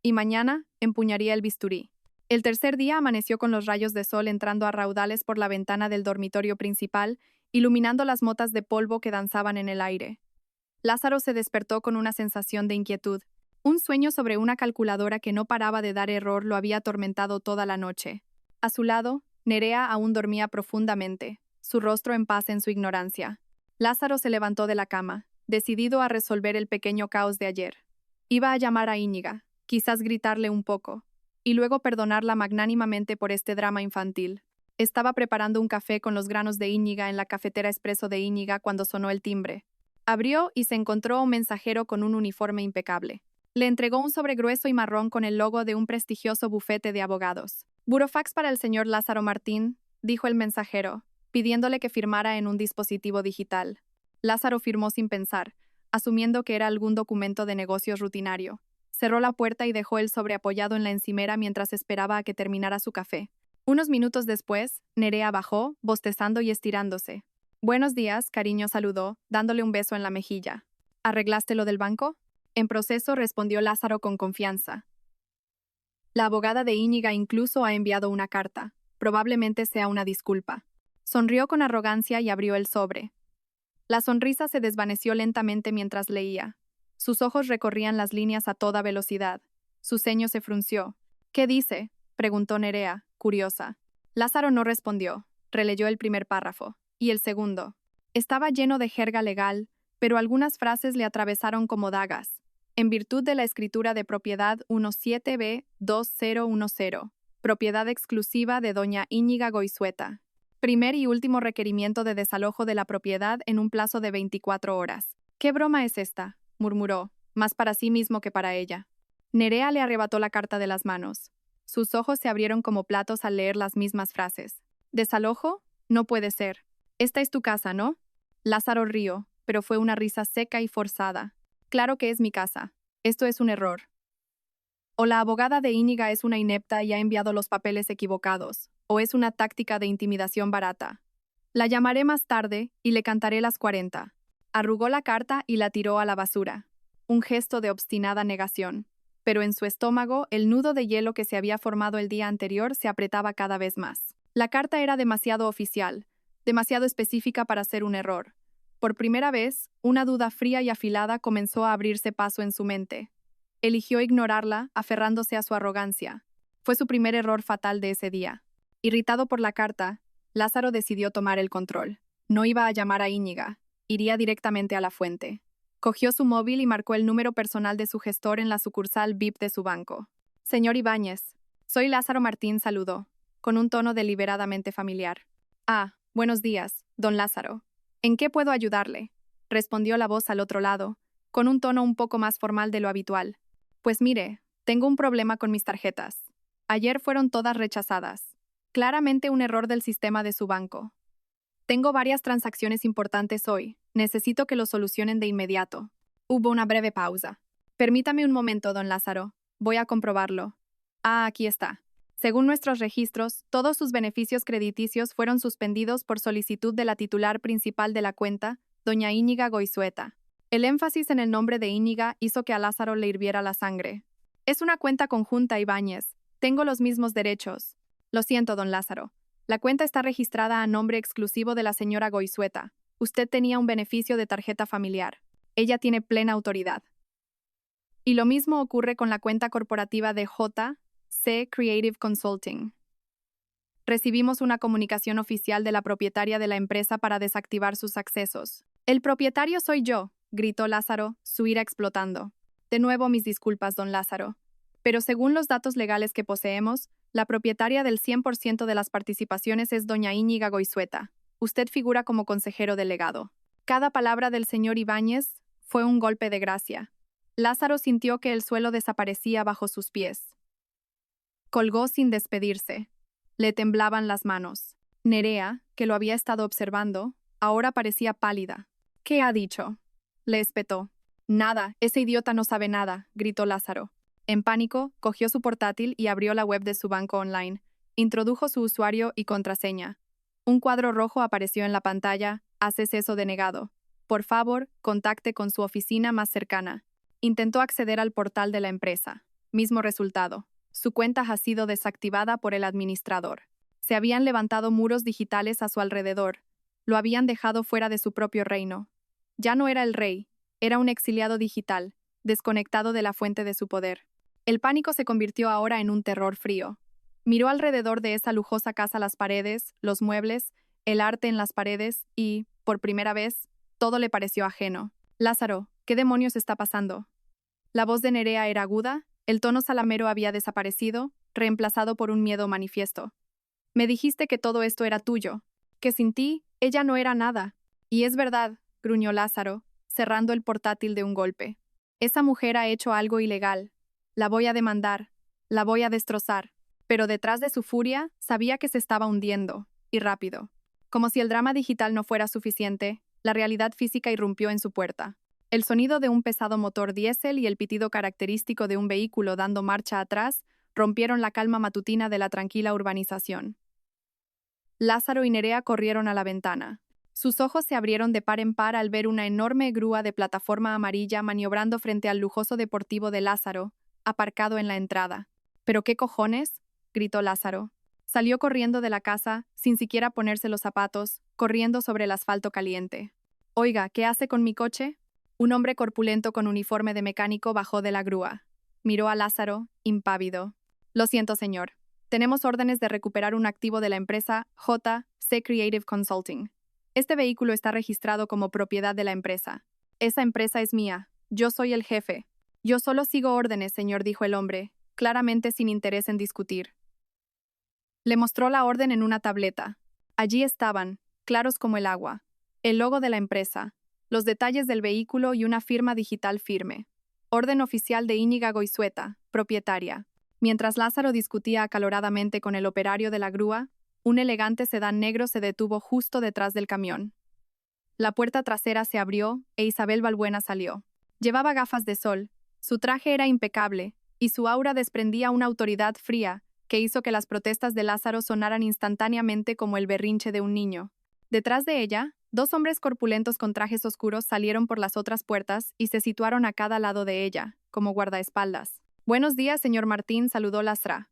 Speaker 1: Y mañana empuñaría el bisturí. El tercer día amaneció con los rayos de sol entrando a raudales por la ventana del dormitorio principal, iluminando las motas de polvo que danzaban en el aire. Lázaro se despertó con una sensación de inquietud. Un sueño sobre una calculadora que no paraba de dar error lo había atormentado toda la noche. A su lado, Nerea aún dormía profundamente, su rostro en paz en su ignorancia. Lázaro se levantó de la cama, decidido a resolver el pequeño caos de ayer. Iba a llamar a Íñiga, quizás gritarle un poco, y luego perdonarla magnánimamente por este drama infantil. Estaba preparando un café con los granos de Íñiga en la cafetera expreso de Íñiga cuando sonó el timbre. Abrió y se encontró un mensajero con un uniforme impecable. Le entregó un sobre grueso y marrón con el logo de un prestigioso bufete de abogados. «Burofax para el señor Lázaro Martín», dijo el mensajero, pidiéndole que firmara en un dispositivo digital. Lázaro firmó sin pensar, asumiendo que era algún documento de negocios rutinario. Cerró la puerta y dejó el sobre apoyado en la encimera mientras esperaba a que terminara su café. Unos minutos después, Nerea bajó, bostezando y estirándose. «Buenos días», cariño, saludó, dándole un beso en la mejilla. «¿Arreglaste lo del banco?». «En proceso», respondió Lázaro con confianza. «La abogada de Íñiga incluso ha enviado una carta. Probablemente sea una disculpa». Sonrió con arrogancia y abrió el sobre. La sonrisa se desvaneció lentamente mientras leía. Sus ojos recorrían las líneas a toda velocidad. Su ceño se frunció. «¿Qué dice?», preguntó Nerea, curiosa. Lázaro no respondió. Releyó el primer párrafo. Y el segundo. Estaba lleno de jerga legal, pero algunas frases le atravesaron como dagas. En virtud de la escritura de propiedad 17B2010, propiedad exclusiva de doña Íñiga Goizueta. Primer y último requerimiento de desalojo de la propiedad en un plazo de 24 horas. «¿Qué broma es esta?», murmuró, más para sí mismo que para ella. Nerea le arrebató la carta de las manos. Sus ojos se abrieron como platos al leer las mismas frases. ¿Desalojo? No puede ser. Esta es tu casa, ¿no? Lázaro rió, pero fue una risa seca y forzada. Claro que es mi casa. Esto es un error. O la abogada de Íñiga es una inepta y ha enviado los papeles equivocados, o es una táctica de intimidación barata. La llamaré más tarde y le cantaré las 40. Arrugó la carta y la tiró a la basura. Un gesto de obstinada negación. Pero en su estómago, el nudo de hielo que se había formado el día anterior se apretaba cada vez más. La carta era demasiado oficial, demasiado específica para ser un error. Por primera vez, una duda fría y afilada comenzó a abrirse paso en su mente. Eligió ignorarla, aferrándose a su arrogancia. Fue su primer error fatal de ese día. Irritado por la carta, Lázaro decidió tomar el control. No iba a llamar a Íñiga, iría directamente a la fuente. Cogió su móvil y marcó el número personal de su gestor en la sucursal VIP de su banco. Señor Ibáñez, soy Lázaro Martín, saludó, con un tono deliberadamente familiar. Ah, buenos días, don Lázaro. ¿En qué puedo ayudarle? Respondió la voz al otro lado, con un tono un poco más formal de lo habitual. Pues mire, tengo un problema con mis tarjetas. Ayer fueron todas rechazadas. Claramente un error del sistema de su banco. Tengo varias transacciones importantes hoy. Necesito que lo solucionen de inmediato. Hubo una breve pausa. Permítame un momento, don Lázaro. Voy a comprobarlo. Ah, aquí está. Según nuestros registros, todos sus beneficios crediticios fueron suspendidos por solicitud de la titular principal de la cuenta, doña Íñiga Goizueta. El énfasis en el nombre de Íñiga hizo que a Lázaro le hirviera la sangre. Es una cuenta conjunta, Ibáñez. Tengo los mismos derechos. Lo siento, don Lázaro. La cuenta está registrada a nombre exclusivo de la señora Goizueta. Usted tenía un beneficio de tarjeta familiar. Ella tiene plena autoridad. Y lo mismo ocurre con la cuenta corporativa de J.C. Creative Consulting. Recibimos una comunicación oficial de la propietaria de la empresa para desactivar sus accesos. El propietario soy yo, gritó Lázaro, su ira explotando. De nuevo mis disculpas, don Lázaro. Pero según los datos legales que poseemos, la propietaria del 100% de las participaciones es doña Íñiga Goizueta. Usted figura como consejero delegado. Cada palabra del señor Ibáñez fue un golpe de gracia. Lázaro sintió que el suelo desaparecía bajo sus pies. Colgó sin despedirse. Le temblaban las manos. Nerea, que lo había estado observando, ahora parecía pálida. ¿Qué ha dicho? Le espetó. Nada, ese idiota no sabe nada, gritó Lázaro. En pánico, cogió su portátil y abrió la web de su banco online. Introdujo su usuario y contraseña. Un cuadro rojo apareció en la pantalla. Haz acceso denegado. Por favor, contacte con su oficina más cercana. Intentó acceder al portal de la empresa. Mismo resultado. Su cuenta ha sido desactivada por el administrador. Se habían levantado muros digitales a su alrededor. Lo habían dejado fuera de su propio reino. Ya no era el rey, era un exiliado digital, desconectado de la fuente de su poder. El pánico se convirtió ahora en un terror frío. Miró alrededor de esa lujosa casa las paredes, los muebles, el arte en las paredes y, por primera vez, todo le pareció ajeno. Lázaro, ¿qué demonios está pasando? La voz de Nerea era aguda, el tono salamero había desaparecido, reemplazado por un miedo manifiesto. Me dijiste que todo esto era tuyo, que sin ti, ella no era nada. Y es verdad, gruñó Lázaro, cerrando el portátil de un golpe. Esa mujer ha hecho algo ilegal. La voy a demandar, la voy a destrozar. Pero detrás de su furia, sabía que se estaba hundiendo, y rápido. Como si el drama digital no fuera suficiente, la realidad física irrumpió en su puerta. El sonido de un pesado motor diésel y el pitido característico de un vehículo dando marcha atrás rompieron la calma matutina de la tranquila urbanización. Lázaro y Nerea corrieron a la ventana. Sus ojos se abrieron de par en par al ver una enorme grúa de plataforma amarilla maniobrando frente al lujoso deportivo de Lázaro, aparcado en la entrada. ¿Pero qué cojones?, gritó Lázaro. Salió corriendo de la casa, sin siquiera ponerse los zapatos, corriendo sobre el asfalto caliente. Oiga, ¿qué hace con mi coche? Un hombre corpulento con uniforme de mecánico bajó de la grúa. Miró a Lázaro, impávido. Lo siento, señor. Tenemos órdenes de recuperar un activo de la empresa J.C. Creative Consulting. Este vehículo está registrado como propiedad de la empresa. Esa empresa es mía. Yo soy el jefe. Yo solo sigo órdenes, señor, dijo el hombre, claramente sin interés en discutir. Le mostró la orden en una tableta. Allí estaban, claros como el agua, el logo de la empresa, los detalles del vehículo y una firma digital firme. Orden oficial de Íñiga Goizueta, propietaria. Mientras Lázaro discutía acaloradamente con el operario de la grúa, un elegante sedán negro se detuvo justo detrás del camión. La puerta trasera se abrió e Isabel Balbuena salió. Llevaba gafas de sol, su traje era impecable, y su aura desprendía una autoridad fría que hizo que las protestas de Lázaro sonaran instantáneamente como el berrinche de un niño. Detrás de ella, dos hombres corpulentos con trajes oscuros salieron por las otras puertas y se situaron a cada lado de ella, como guardaespaldas. «Buenos días, señor Martín», saludó Lázaro.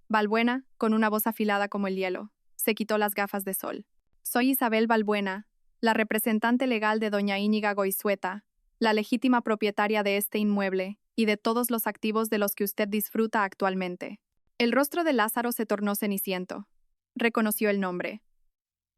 Speaker 1: Balbuena, con una voz afilada como el hielo, se quitó las gafas de sol. «Soy Isabel Balbuena, la representante legal de doña Íñiga Goizueta, la legítima propietaria de este inmueble y de todos los activos de los que usted disfruta actualmente». El rostro de Lázaro se tornó ceniciento. Reconoció el nombre.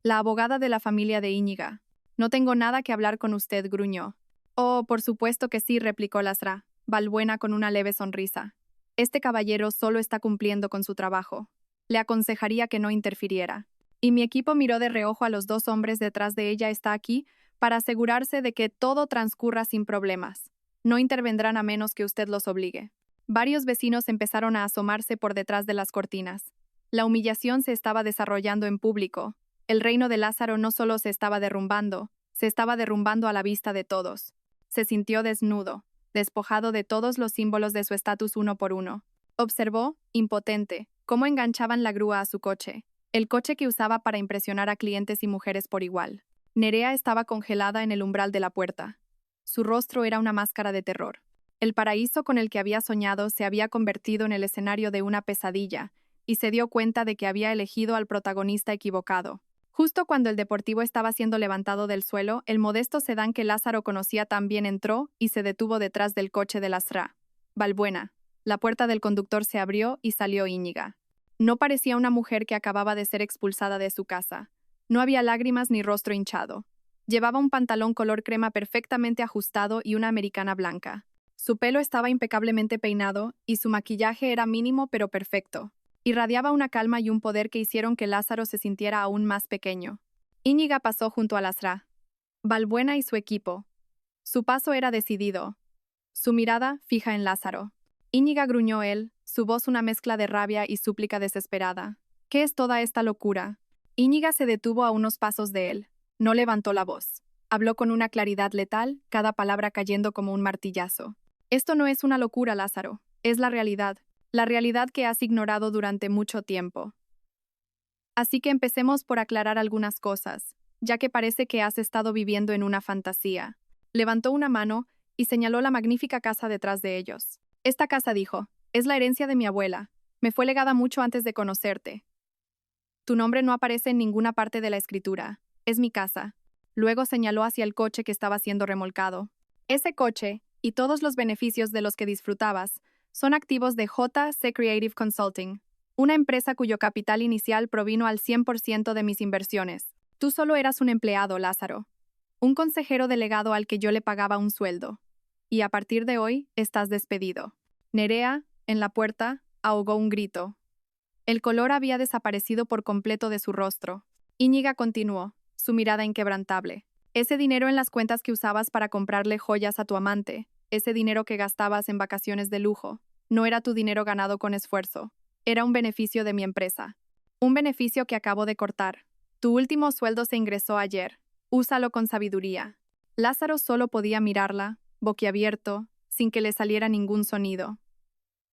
Speaker 1: «La abogada de la familia de Íñiga. No tengo nada que hablar con usted», gruñó. «Oh, por supuesto que sí», replicó Lázaro, Balbuena con una leve sonrisa. «Este caballero solo está cumpliendo con su trabajo. Le aconsejaría que no interfiriera. Y mi equipo miró de reojo a los dos hombres detrás de ella está aquí para asegurarse de que todo transcurra sin problemas. No intervendrán a menos que usted los obligue». Varios vecinos empezaron a asomarse por detrás de las cortinas. La humillación se estaba desarrollando en público. El reino de Lázaro no solo se estaba derrumbando a la vista de todos. Se sintió desnudo, despojado de todos los símbolos de su estatus uno por uno. Observó, impotente, cómo enganchaban la grúa a su coche, el coche que usaba para impresionar a clientes y mujeres por igual. Nerea estaba congelada en el umbral de la puerta. Su rostro era una máscara de terror. El paraíso con el que había soñado se había convertido en el escenario de una pesadilla, y se dio cuenta de que había elegido al protagonista equivocado. Justo cuando el deportivo estaba siendo levantado del suelo, el modesto sedán que Lázaro conocía también entró y se detuvo detrás del coche de Lázaro. Balbuena. La puerta del conductor se abrió y salió Íñiga. No parecía una mujer que acababa de ser expulsada de su casa. No había lágrimas ni rostro hinchado. Llevaba un pantalón color crema perfectamente ajustado y una americana blanca. Su pelo estaba impecablemente peinado y su maquillaje era mínimo pero perfecto. Irradiaba una calma y un poder que hicieron que Lázaro se sintiera aún más pequeño. Íñiga pasó junto a Lázaro. Balbuena y su equipo. Su paso era decidido. Su mirada fija en Lázaro. Íñiga, gruñó él, su voz una mezcla de rabia y súplica desesperada. ¿Qué es toda esta locura? Íñiga se detuvo a unos pasos de él. No levantó la voz. Habló con una claridad letal, cada palabra cayendo como un martillazo. Esto no es una locura, Lázaro. Es la realidad que has ignorado durante mucho tiempo. Así que empecemos por aclarar algunas cosas, ya que parece que has estado viviendo en una fantasía. Levantó una mano y señaló la magnífica casa detrás de ellos. Esta casa, dijo, es la herencia de mi abuela. Me fue legada mucho antes de conocerte. Tu nombre no aparece en ninguna parte de la escritura. Es mi casa. Luego señaló hacia el coche que estaba siendo remolcado. Ese coche, y todos los beneficios de los que disfrutabas, son activos de JC Creative Consulting, una empresa cuyo capital inicial provino al 100% de mis inversiones. Tú solo eras un empleado, Lázaro. Un consejero delegado al que yo le pagaba un sueldo. Y a partir de hoy, estás despedido. Nerea, en la puerta, ahogó un grito. El color había desaparecido por completo de su rostro. Íñiga continuó, su mirada inquebrantable. Ese dinero en las cuentas que usabas para comprarle joyas a tu amante, ese dinero que gastabas en vacaciones de lujo, no era tu dinero ganado con esfuerzo. Era un beneficio de mi empresa. Un beneficio que acabo de cortar. Tu último sueldo se ingresó ayer. Úsalo con sabiduría. Lázaro solo podía mirarla, boquiabierto, sin que le saliera ningún sonido.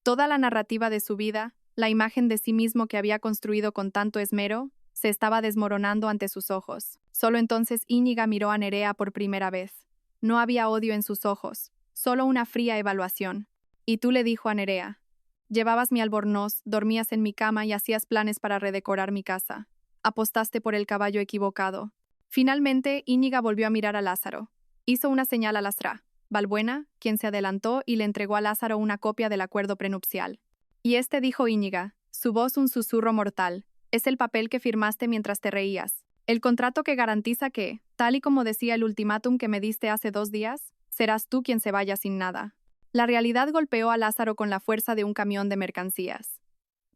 Speaker 1: Toda la narrativa de su vida, la imagen de sí mismo que había construido con tanto esmero, se estaba desmoronando ante sus ojos. Solo entonces Íñiga miró a Nerea por primera vez. No había odio en sus ojos, solo una fría evaluación. Y tú, le dijo a Nerea. Llevabas mi albornoz, dormías en mi cama y hacías planes para redecorar mi casa. Apostaste por el caballo equivocado. Finalmente, Íñiga volvió a mirar a Lázaro. Hizo una señal a Lázaro, Balbuena, quien se adelantó y le entregó a Lázaro una copia del acuerdo prenupcial. Y este, dijo Íñiga, su voz un susurro mortal, es el papel que firmaste mientras te reías. El contrato que garantiza que, tal y como decía el ultimátum que me diste hace 2 días, serás tú quien se vaya sin nada. La realidad golpeó a Lázaro con la fuerza de un camión de mercancías.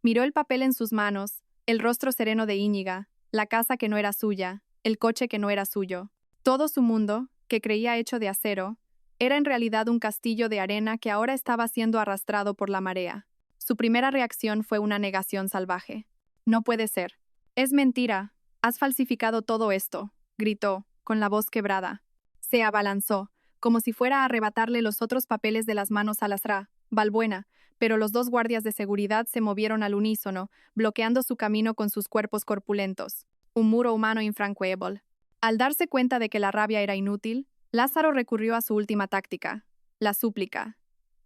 Speaker 1: Miró el papel en sus manos, el rostro sereno de Íñiga, la casa que no era suya, el coche que no era suyo. Todo su mundo, que creía hecho de acero, Era en realidad un castillo de arena que ahora estaba siendo arrastrado por la marea. Su primera reacción fue una negación salvaje. No puede ser. Es mentira. Has falsificado todo esto, gritó, con la voz quebrada. Se abalanzó, como si fuera a arrebatarle los otros papeles de las manos a Lasra, Valbuena, pero los dos guardias de seguridad se movieron al unísono, bloqueando su camino con sus cuerpos corpulentos. Un muro humano infranqueable. Al darse cuenta de que la rabia era inútil, Lázaro recurrió a su última táctica, la súplica.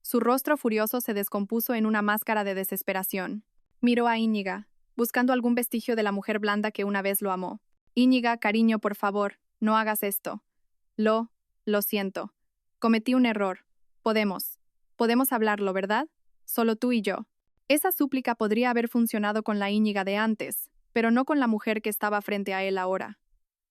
Speaker 1: Su rostro furioso se descompuso en una máscara de desesperación. Miró a Íñiga, buscando algún vestigio de la mujer blanda que una vez lo amó. Íñiga, cariño, por favor, no hagas esto. Lo siento. Cometí un error. Podemos hablarlo, ¿verdad? Solo tú y yo. Esa súplica podría haber funcionado con la Íñiga de antes, pero no con la mujer que estaba frente a él ahora.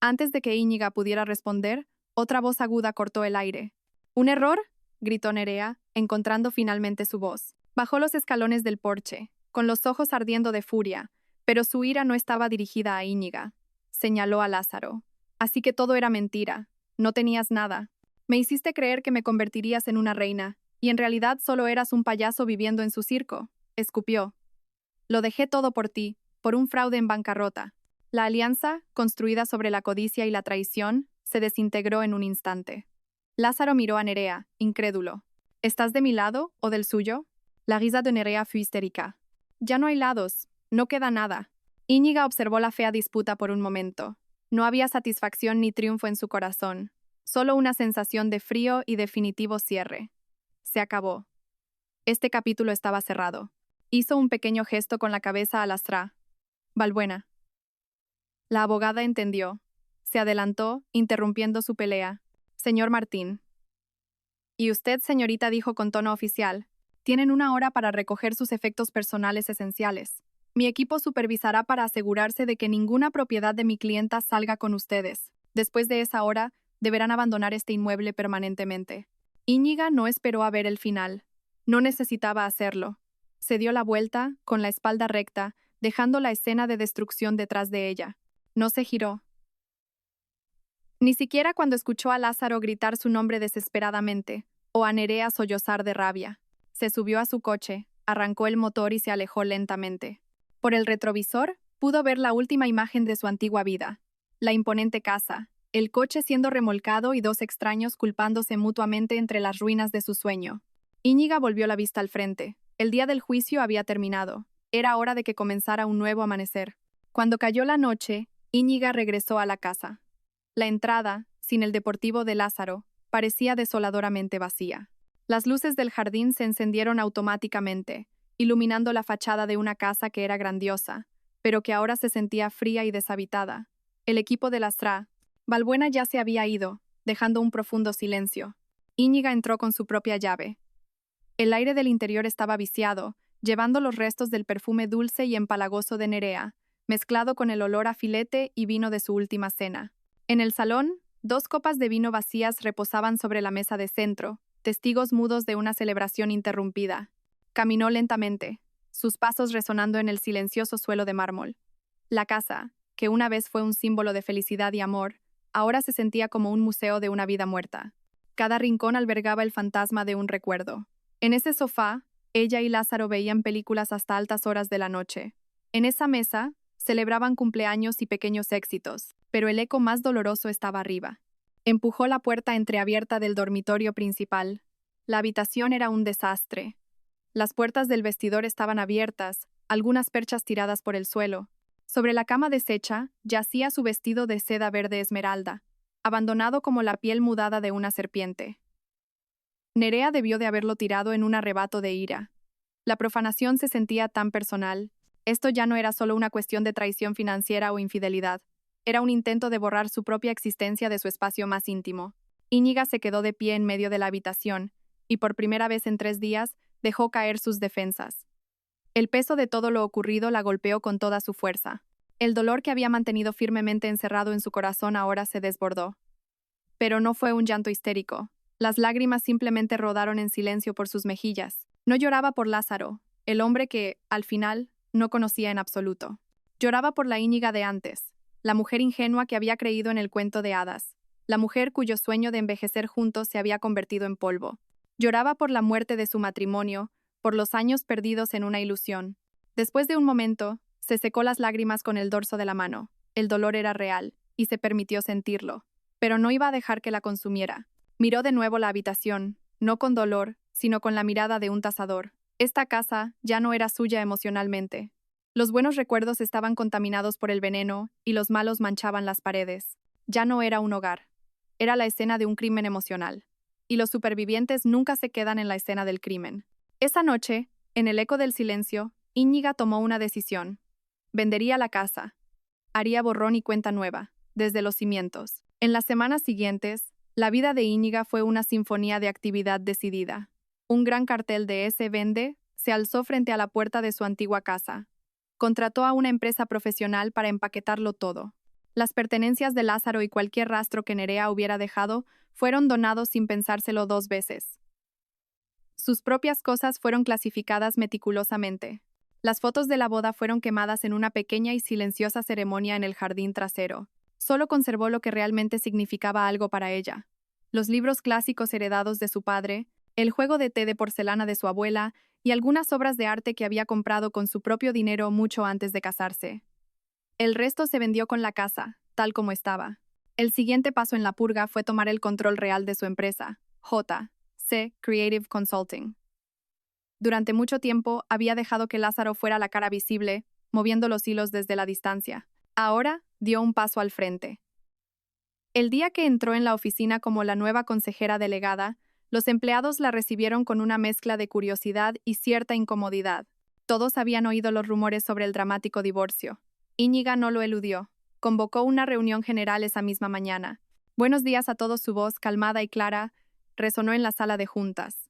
Speaker 1: Antes de que Íñiga pudiera responder, otra voz aguda cortó el aire. ¿Un error?, gritó Nerea, encontrando finalmente su voz. Bajó los escalones del porche, con los ojos ardiendo de furia, pero su ira no estaba dirigida a Íñiga. Señaló a Lázaro. Así que todo era mentira. No tenías nada. Me hiciste creer que me convertirías en una reina, y en realidad solo eras un payaso viviendo en su circo. Escupió. Lo dejé todo por ti, por un fraude en bancarrota. La alianza, construida sobre la codicia y la traición, se desintegró en un instante. Lázaro miró a Nerea, incrédulo. ¿Estás de mi lado o del suyo? La risa de Nerea fue histérica. Ya no hay lados, no queda nada. Íñiga observó la fea disputa por un momento. No había satisfacción ni triunfo en su corazón, solo una sensación de frío y definitivo cierre. Se acabó. Este capítulo estaba cerrado. Hizo un pequeño gesto con la cabeza a Lastra. Valbuena. La abogada entendió. Se adelantó, interrumpiendo su pelea. Señor Martín. Y usted, señorita, dijo con tono oficial. Tienen una hora para recoger sus efectos personales esenciales. Mi equipo supervisará para asegurarse de que ninguna propiedad de mi clienta salga con ustedes. Después de esa hora, deberán abandonar este inmueble permanentemente. Íñiga no esperó a ver el final. No necesitaba hacerlo. Se dio la vuelta, con la espalda recta, dejando la escena de destrucción detrás de ella. No se giró. Ni siquiera cuando escuchó a Lázaro gritar su nombre desesperadamente, o a Nerea sollozar de rabia. Se subió a su coche, arrancó el motor y se alejó lentamente. Por el retrovisor, pudo ver la última imagen de su antigua vida. La imponente casa, el coche siendo remolcado y dos extraños culpándose mutuamente entre las ruinas de su sueño. Íñiga volvió la vista al frente. El día del juicio había terminado. Era hora de que comenzara un nuevo amanecer. Cuando cayó la noche, Íñiga regresó a la casa. La entrada, sin el deportivo de Lázaro, parecía desoladoramente vacía. Las luces del jardín se encendieron automáticamente, iluminando la fachada de una casa que era grandiosa, pero que ahora se sentía fría y deshabitada. El equipo de Lastra, Valbuena, ya se había ido, dejando un profundo silencio. Íñiga entró con su propia llave. El aire del interior estaba viciado, llevando los restos del perfume dulce y empalagoso de Nerea, mezclado con el olor a filete y vino de su última cena. En el salón, dos copas de vino vacías reposaban sobre la mesa de centro, testigos mudos de una celebración interrumpida. Caminó lentamente, sus pasos resonando en el silencioso suelo de mármol. La casa, que una vez fue un símbolo de felicidad y amor, ahora se sentía como un museo de una vida muerta. Cada rincón albergaba el fantasma de un recuerdo. En ese sofá, ella y Lázaro veían películas hasta altas horas de la noche. En esa mesa, celebraban cumpleaños y pequeños éxitos, pero el eco más doloroso estaba arriba. Empujó la puerta entreabierta del dormitorio principal. La habitación era un desastre. Las puertas del vestidor estaban abiertas, algunas perchas tiradas por el suelo. Sobre la cama deshecha, yacía su vestido de seda verde esmeralda, abandonado como la piel mudada de una serpiente. Nerea debió de haberlo tirado en un arrebato de ira. La profanación se sentía tan personal. Esto ya no era solo una cuestión de traición financiera o infidelidad. Era un intento de borrar su propia existencia de su espacio más íntimo. Íñiga se quedó de pie en medio de la habitación, y por primera vez en 3 días, dejó caer sus defensas. El peso de todo lo ocurrido la golpeó con toda su fuerza. El dolor que había mantenido firmemente encerrado en su corazón ahora se desbordó. Pero no fue un llanto histérico. Las lágrimas simplemente rodaron en silencio por sus mejillas. No lloraba por Lázaro, el hombre que, al final, no conocía en absoluto. Lloraba por la Íñiga de antes, la mujer ingenua que había creído en el cuento de hadas. la mujer cuyo sueño de envejecer juntos se había convertido en polvo. Lloraba por la muerte de su matrimonio, por los años perdidos en una ilusión. Después de un momento, se secó las lágrimas con el dorso de la mano. El dolor era real, y se permitió sentirlo. Pero no iba a dejar que la consumiera. Miró de nuevo la habitación, no con dolor, sino con la mirada de un cazador. Esta casa ya no era suya emocionalmente. Los buenos recuerdos estaban contaminados por el veneno, y los malos manchaban las paredes. Ya no era un hogar. Era la escena de un crimen emocional. Y los supervivientes nunca se quedan en la escena del crimen. Esa noche, en el eco del silencio, Íñiga tomó una decisión. Vendería la casa. Haría borrón y cuenta nueva, desde los cimientos. En las semanas siguientes, la vida de Íñiga fue una sinfonía de actividad decidida. Un gran cartel de "Se vende" se alzó frente a la puerta de su antigua casa. Contrató a una empresa profesional para empaquetarlo todo. Las pertenencias de Lázaro y cualquier rastro que Nerea hubiera dejado fueron donados sin pensárselo 2 veces. Sus propias cosas fueron clasificadas meticulosamente. Las fotos de la boda fueron quemadas en una pequeña y silenciosa ceremonia en el jardín trasero. Solo conservó lo que realmente significaba algo para ella. Los libros clásicos heredados de su padre, el juego de té de porcelana de su abuela y algunas obras de arte que había comprado con su propio dinero mucho antes de casarse. El resto se vendió con la casa, tal como estaba. El siguiente paso en la purga fue tomar el control real de su empresa, J.C. Creative Consulting. Durante mucho tiempo había dejado que Lázaro fuera la cara visible, moviendo los hilos desde la distancia. Ahora dio un paso al frente. El día que entró en la oficina como la nueva consejera delegada, los empleados la recibieron con una mezcla de curiosidad y cierta incomodidad. Todos habían oído los rumores sobre el dramático divorcio. Íñiga no lo eludió. Convocó una reunión general esa misma mañana. Buenos días a todos, su voz, calmada y clara, resonó en la sala de juntas.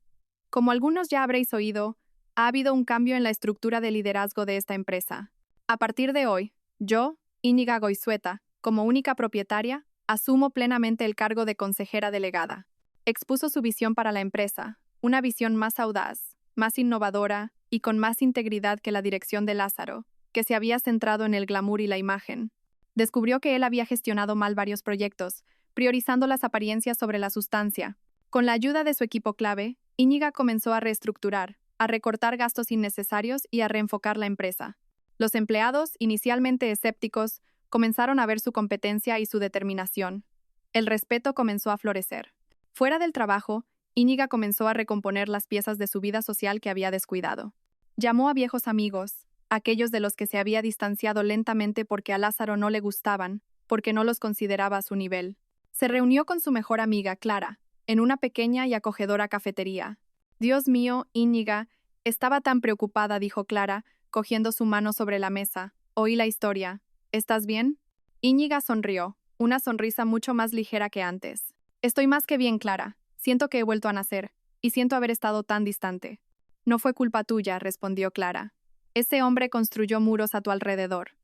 Speaker 1: Como algunos ya habréis oído, ha habido un cambio en la estructura de liderazgo de esta empresa. A partir de hoy, yo, Íñiga Goizueta, como única propietaria, asumo plenamente el cargo de consejera delegada. Expuso su visión para la empresa, una visión más audaz, más innovadora y con más integridad que la dirección de Lázaro, que se había centrado en el glamour y la imagen. Descubrió que él había gestionado mal varios proyectos, priorizando las apariencias sobre la sustancia. Con la ayuda de su equipo clave, Íñiga comenzó a reestructurar, a recortar gastos innecesarios y a reenfocar la empresa. Los empleados, inicialmente escépticos, comenzaron a ver su competencia y su determinación. El respeto comenzó a florecer. Fuera del trabajo, Íñiga comenzó a recomponer las piezas de su vida social que había descuidado. Llamó a viejos amigos, aquellos de los que se había distanciado lentamente porque a Lázaro no le gustaban, porque no los consideraba a su nivel. Se reunió con su mejor amiga, Clara, en una pequeña y acogedora cafetería. Dios mío, Íñiga, estaba tan preocupada, dijo Clara, cogiendo su mano sobre la mesa. Oí la historia. ¿Estás bien? Íñiga sonrió, una sonrisa mucho más ligera que antes. Estoy más que bien, Clara. Siento que he vuelto a nacer, y siento haber estado tan distante. No fue culpa tuya, respondió Clara. Ese hombre construyó muros a tu alrededor.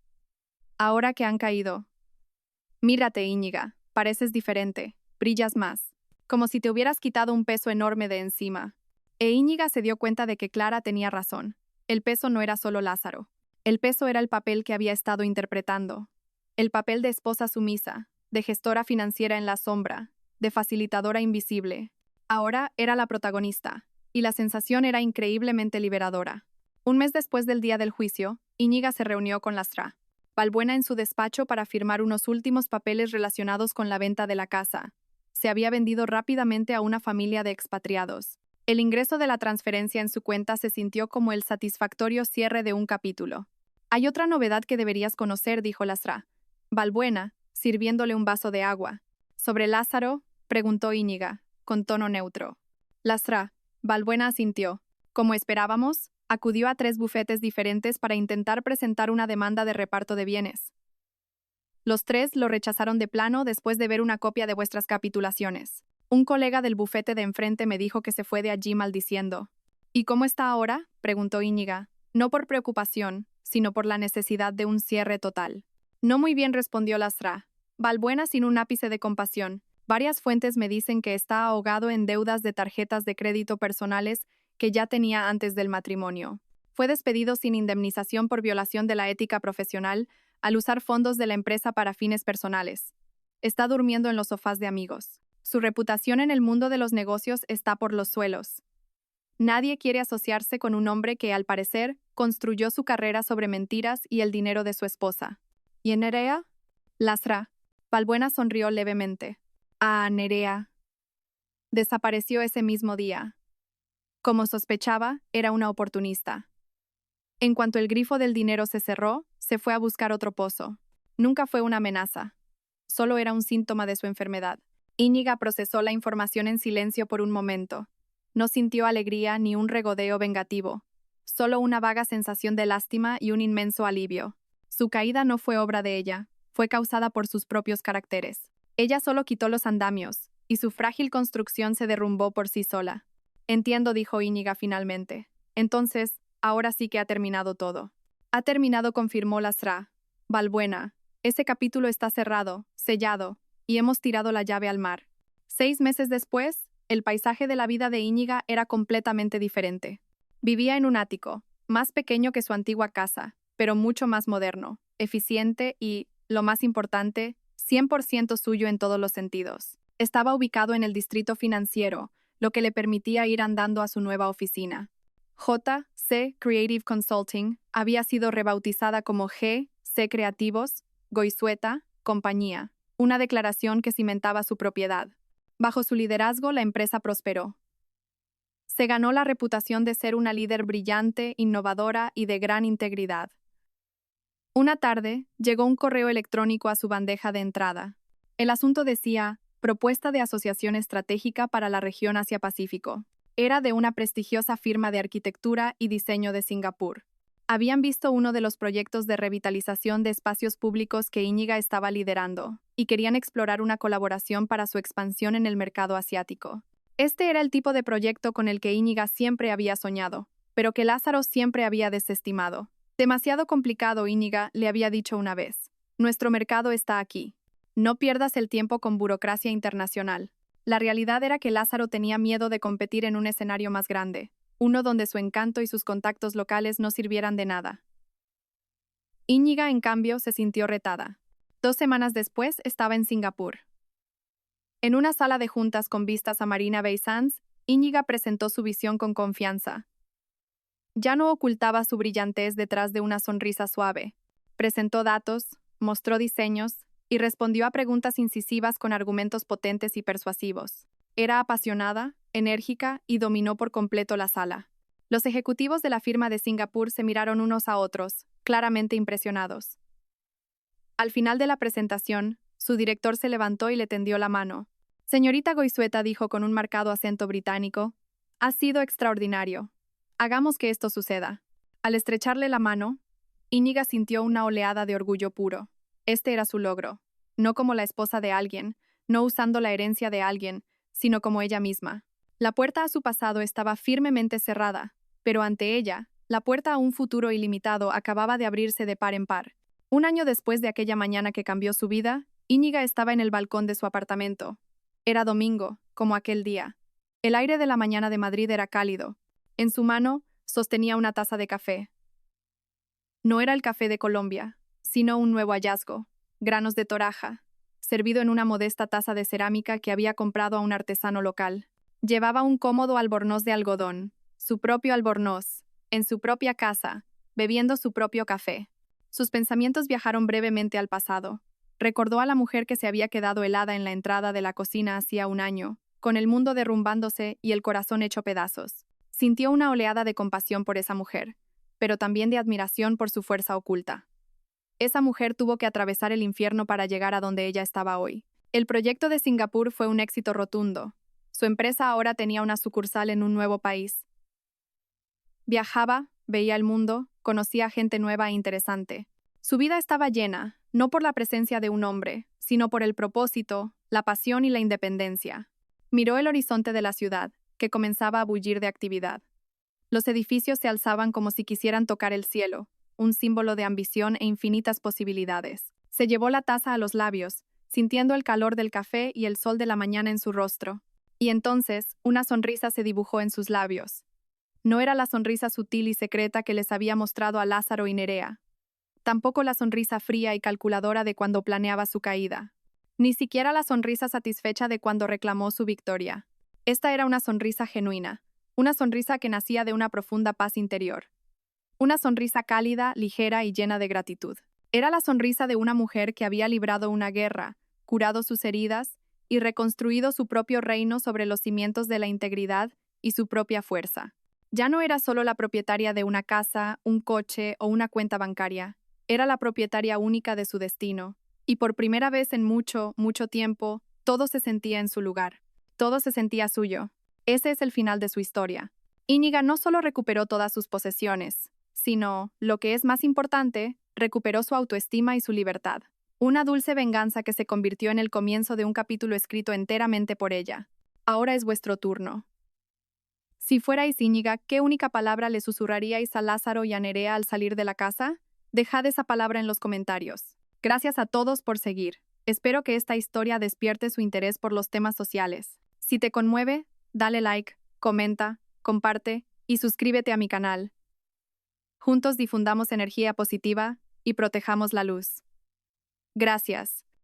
Speaker 1: Ahora que han caído. Mírate, Íñiga, pareces diferente, brillas más, como si te hubieras quitado un peso enorme de encima. E Íñiga se dio cuenta de que Clara tenía razón. El peso no era solo Lázaro. El peso era el papel que había estado interpretando. El papel de esposa sumisa, de gestora financiera en la sombra, de facilitadora invisible. Ahora era la protagonista, y la sensación era increíblemente liberadora. Un mes después del día del juicio, Íñiga se reunió con Lázaro Balbuena en su despacho para firmar unos últimos papeles relacionados con la venta de la casa. Se había vendido rápidamente a una familia de expatriados. El ingreso de la transferencia en su cuenta se sintió como el satisfactorio cierre de un capítulo. Hay otra novedad que deberías conocer, dijo Lázaro Balbuena, sirviéndole un vaso de agua. ¿Sobre Lázaro?, preguntó Íñiga, con tono neutro. Lázaro Balbuena asintió. Como esperábamos, acudió a 3 bufetes diferentes para intentar presentar una demanda de reparto de bienes. Los 3 lo rechazaron de plano después de ver una copia de vuestras capitulaciones. Un colega del bufete de enfrente me dijo que se fue de allí maldiciendo. ¿Y cómo está ahora?, preguntó Íñiga, no por preocupación, sino por la necesidad de un cierre total. No muy bien, respondió Lázaro Balbuena sin un ápice de compasión. Varias fuentes me dicen que está ahogado en deudas de tarjetas de crédito personales que ya tenía antes del matrimonio. Fue despedido sin indemnización por violación de la ética profesional al usar fondos de la empresa para fines personales. Está durmiendo en los sofás de amigos. Su reputación en el mundo de los negocios está por los suelos. Nadie quiere asociarse con un hombre que, al parecer, construyó su carrera sobre mentiras y el dinero de su esposa. ¿Y en Nerea? Lasra. Valbuena sonrió levemente. Ah, Nerea. Desapareció ese mismo día. Como sospechaba, era una oportunista. En cuanto el grifo del dinero se cerró, se fue a buscar otro pozo. Nunca fue una amenaza. Solo era un síntoma de su enfermedad. Íñiga procesó la información en silencio por un momento. No sintió alegría ni un regodeo vengativo, solo una vaga sensación de lástima y un inmenso alivio. Su caída no fue obra de ella, fue causada por sus propios caracteres. Ella solo quitó los andamios, y su frágil construcción se derrumbó por sí sola. Entiendo, dijo Íñiga finalmente. Entonces, ahora sí que ha terminado todo. Ha terminado, confirmó Lasra. Valbuena, ese capítulo está cerrado, sellado, y hemos tirado la llave al mar. 6 meses después, el paisaje de la vida de Íñiga era completamente diferente. Vivía en un ático, más pequeño que su antigua casa, pero mucho más moderno, eficiente y, lo más importante, 100% suyo en todos los sentidos. Estaba ubicado en el distrito financiero, lo que le permitía ir andando a su nueva oficina. J.C. Creative Consulting había sido rebautizada como G.C. Creativos, Goizueta, Compañía, una declaración que cimentaba su propiedad. Bajo su liderazgo, la empresa prosperó. Se ganó la reputación de ser una líder brillante, innovadora y de gran integridad. Una tarde, llegó un correo electrónico a su bandeja de entrada. El asunto decía, Propuesta de Asociación Estratégica para la Región Asia-Pacífico. Era de una prestigiosa firma de arquitectura y diseño de Singapur. Habían visto uno de los proyectos de revitalización de espacios públicos que Íñiga estaba liderando, y querían explorar una colaboración para su expansión en el mercado asiático. Este era el tipo de proyecto con el que Íñiga siempre había soñado, pero que Lázaro siempre había desestimado. Demasiado complicado, Íñiga le había dicho una vez. Nuestro mercado está aquí. No pierdas el tiempo con burocracia internacional. La realidad era que Lázaro tenía miedo de competir en un escenario más grande, uno donde su encanto y sus contactos locales no sirvieran de nada. Íñiga, en cambio, se sintió retada. 2 semanas después estaba en Singapur. En una sala de juntas con vistas a Marina Bay Sands, Íñiga presentó su visión con confianza. Ya no ocultaba su brillantez detrás de una sonrisa suave. Presentó datos, mostró diseños y respondió a preguntas incisivas con argumentos potentes y persuasivos. Era apasionada, enérgica y dominó por completo la sala. Los ejecutivos de la firma de Singapur se miraron unos a otros, claramente impresionados. Al final de la presentación, su director se levantó y le tendió la mano. Señorita Goizueta, dijo con un marcado acento británico, ha sido extraordinario. Hagamos que esto suceda. Al estrecharle la mano, Íñiga sintió una oleada de orgullo puro. Este era su logro, no como la esposa de alguien, no usando la herencia de alguien, sino como ella misma. La puerta a su pasado estaba firmemente cerrada, pero ante ella, la puerta a un futuro ilimitado acababa de abrirse de par en par. Un año después de aquella mañana que cambió su vida, Íñiga estaba en el balcón de su apartamento. Era domingo, como aquel día. El aire de la mañana de Madrid era cálido. En su mano, sostenía una taza de café. No era el café de Colombia, sino un nuevo hallazgo, granos de toraja, servido en una modesta taza de cerámica que había comprado a un artesano local. Llevaba un cómodo albornoz de algodón, su propio albornoz, en su propia casa, bebiendo su propio café. Sus pensamientos viajaron brevemente al pasado. Recordó a la mujer que se había quedado helada en la entrada de la cocina hacía un año, con el mundo derrumbándose y el corazón hecho pedazos. Sintió una oleada de compasión por esa mujer, pero también de admiración por su fuerza oculta. Esa mujer tuvo que atravesar el infierno para llegar a donde ella estaba hoy. El proyecto de Singapur fue un éxito rotundo. Su empresa ahora tenía una sucursal en un nuevo país. Viajaba, veía el mundo, conocía gente nueva e interesante. Su vida estaba llena, no por la presencia de un hombre, sino por el propósito, la pasión y la independencia. Miró el horizonte de la ciudad, que comenzaba a bullir de actividad. Los edificios se alzaban como si quisieran tocar el cielo, un símbolo de ambición e infinitas posibilidades. Se llevó la taza a los labios, sintiendo el calor del café y el sol de la mañana en su rostro. Y entonces, una sonrisa se dibujó en sus labios. No era la sonrisa sutil y secreta que les había mostrado a Lázaro y Nerea. Tampoco la sonrisa fría y calculadora de cuando planeaba su caída. Ni siquiera la sonrisa satisfecha de cuando reclamó su victoria. Esta era una sonrisa genuina, una sonrisa que nacía de una profunda paz interior. Una sonrisa cálida, ligera y llena de gratitud. Era la sonrisa de una mujer que había librado una guerra, curado sus heridas y reconstruido su propio reino sobre los cimientos de la integridad y su propia fuerza. Ya no era solo la propietaria de una casa, un coche o una cuenta bancaria. Era la propietaria única de su destino. Y por primera vez en mucho, mucho tiempo, todo se sentía en su lugar. Todo se sentía suyo. Ese es el final de su historia. Íñiga no solo recuperó todas sus posesiones, sino, lo que es más importante, recuperó su autoestima y su libertad. Una dulce venganza que se convirtió en el comienzo de un capítulo escrito enteramente por ella. Ahora es vuestro turno. Si fuerais Íñiga, ¿qué única palabra le susurraríais a Lázaro y a Nerea al salir de la casa? Dejad esa palabra en los comentarios. Gracias a todos por seguir. Espero que esta historia despierte su interés por los temas sociales. Si te conmueve, dale like, comenta, comparte y suscríbete a mi canal. Juntos difundamos energía positiva y protejamos la luz. Gracias.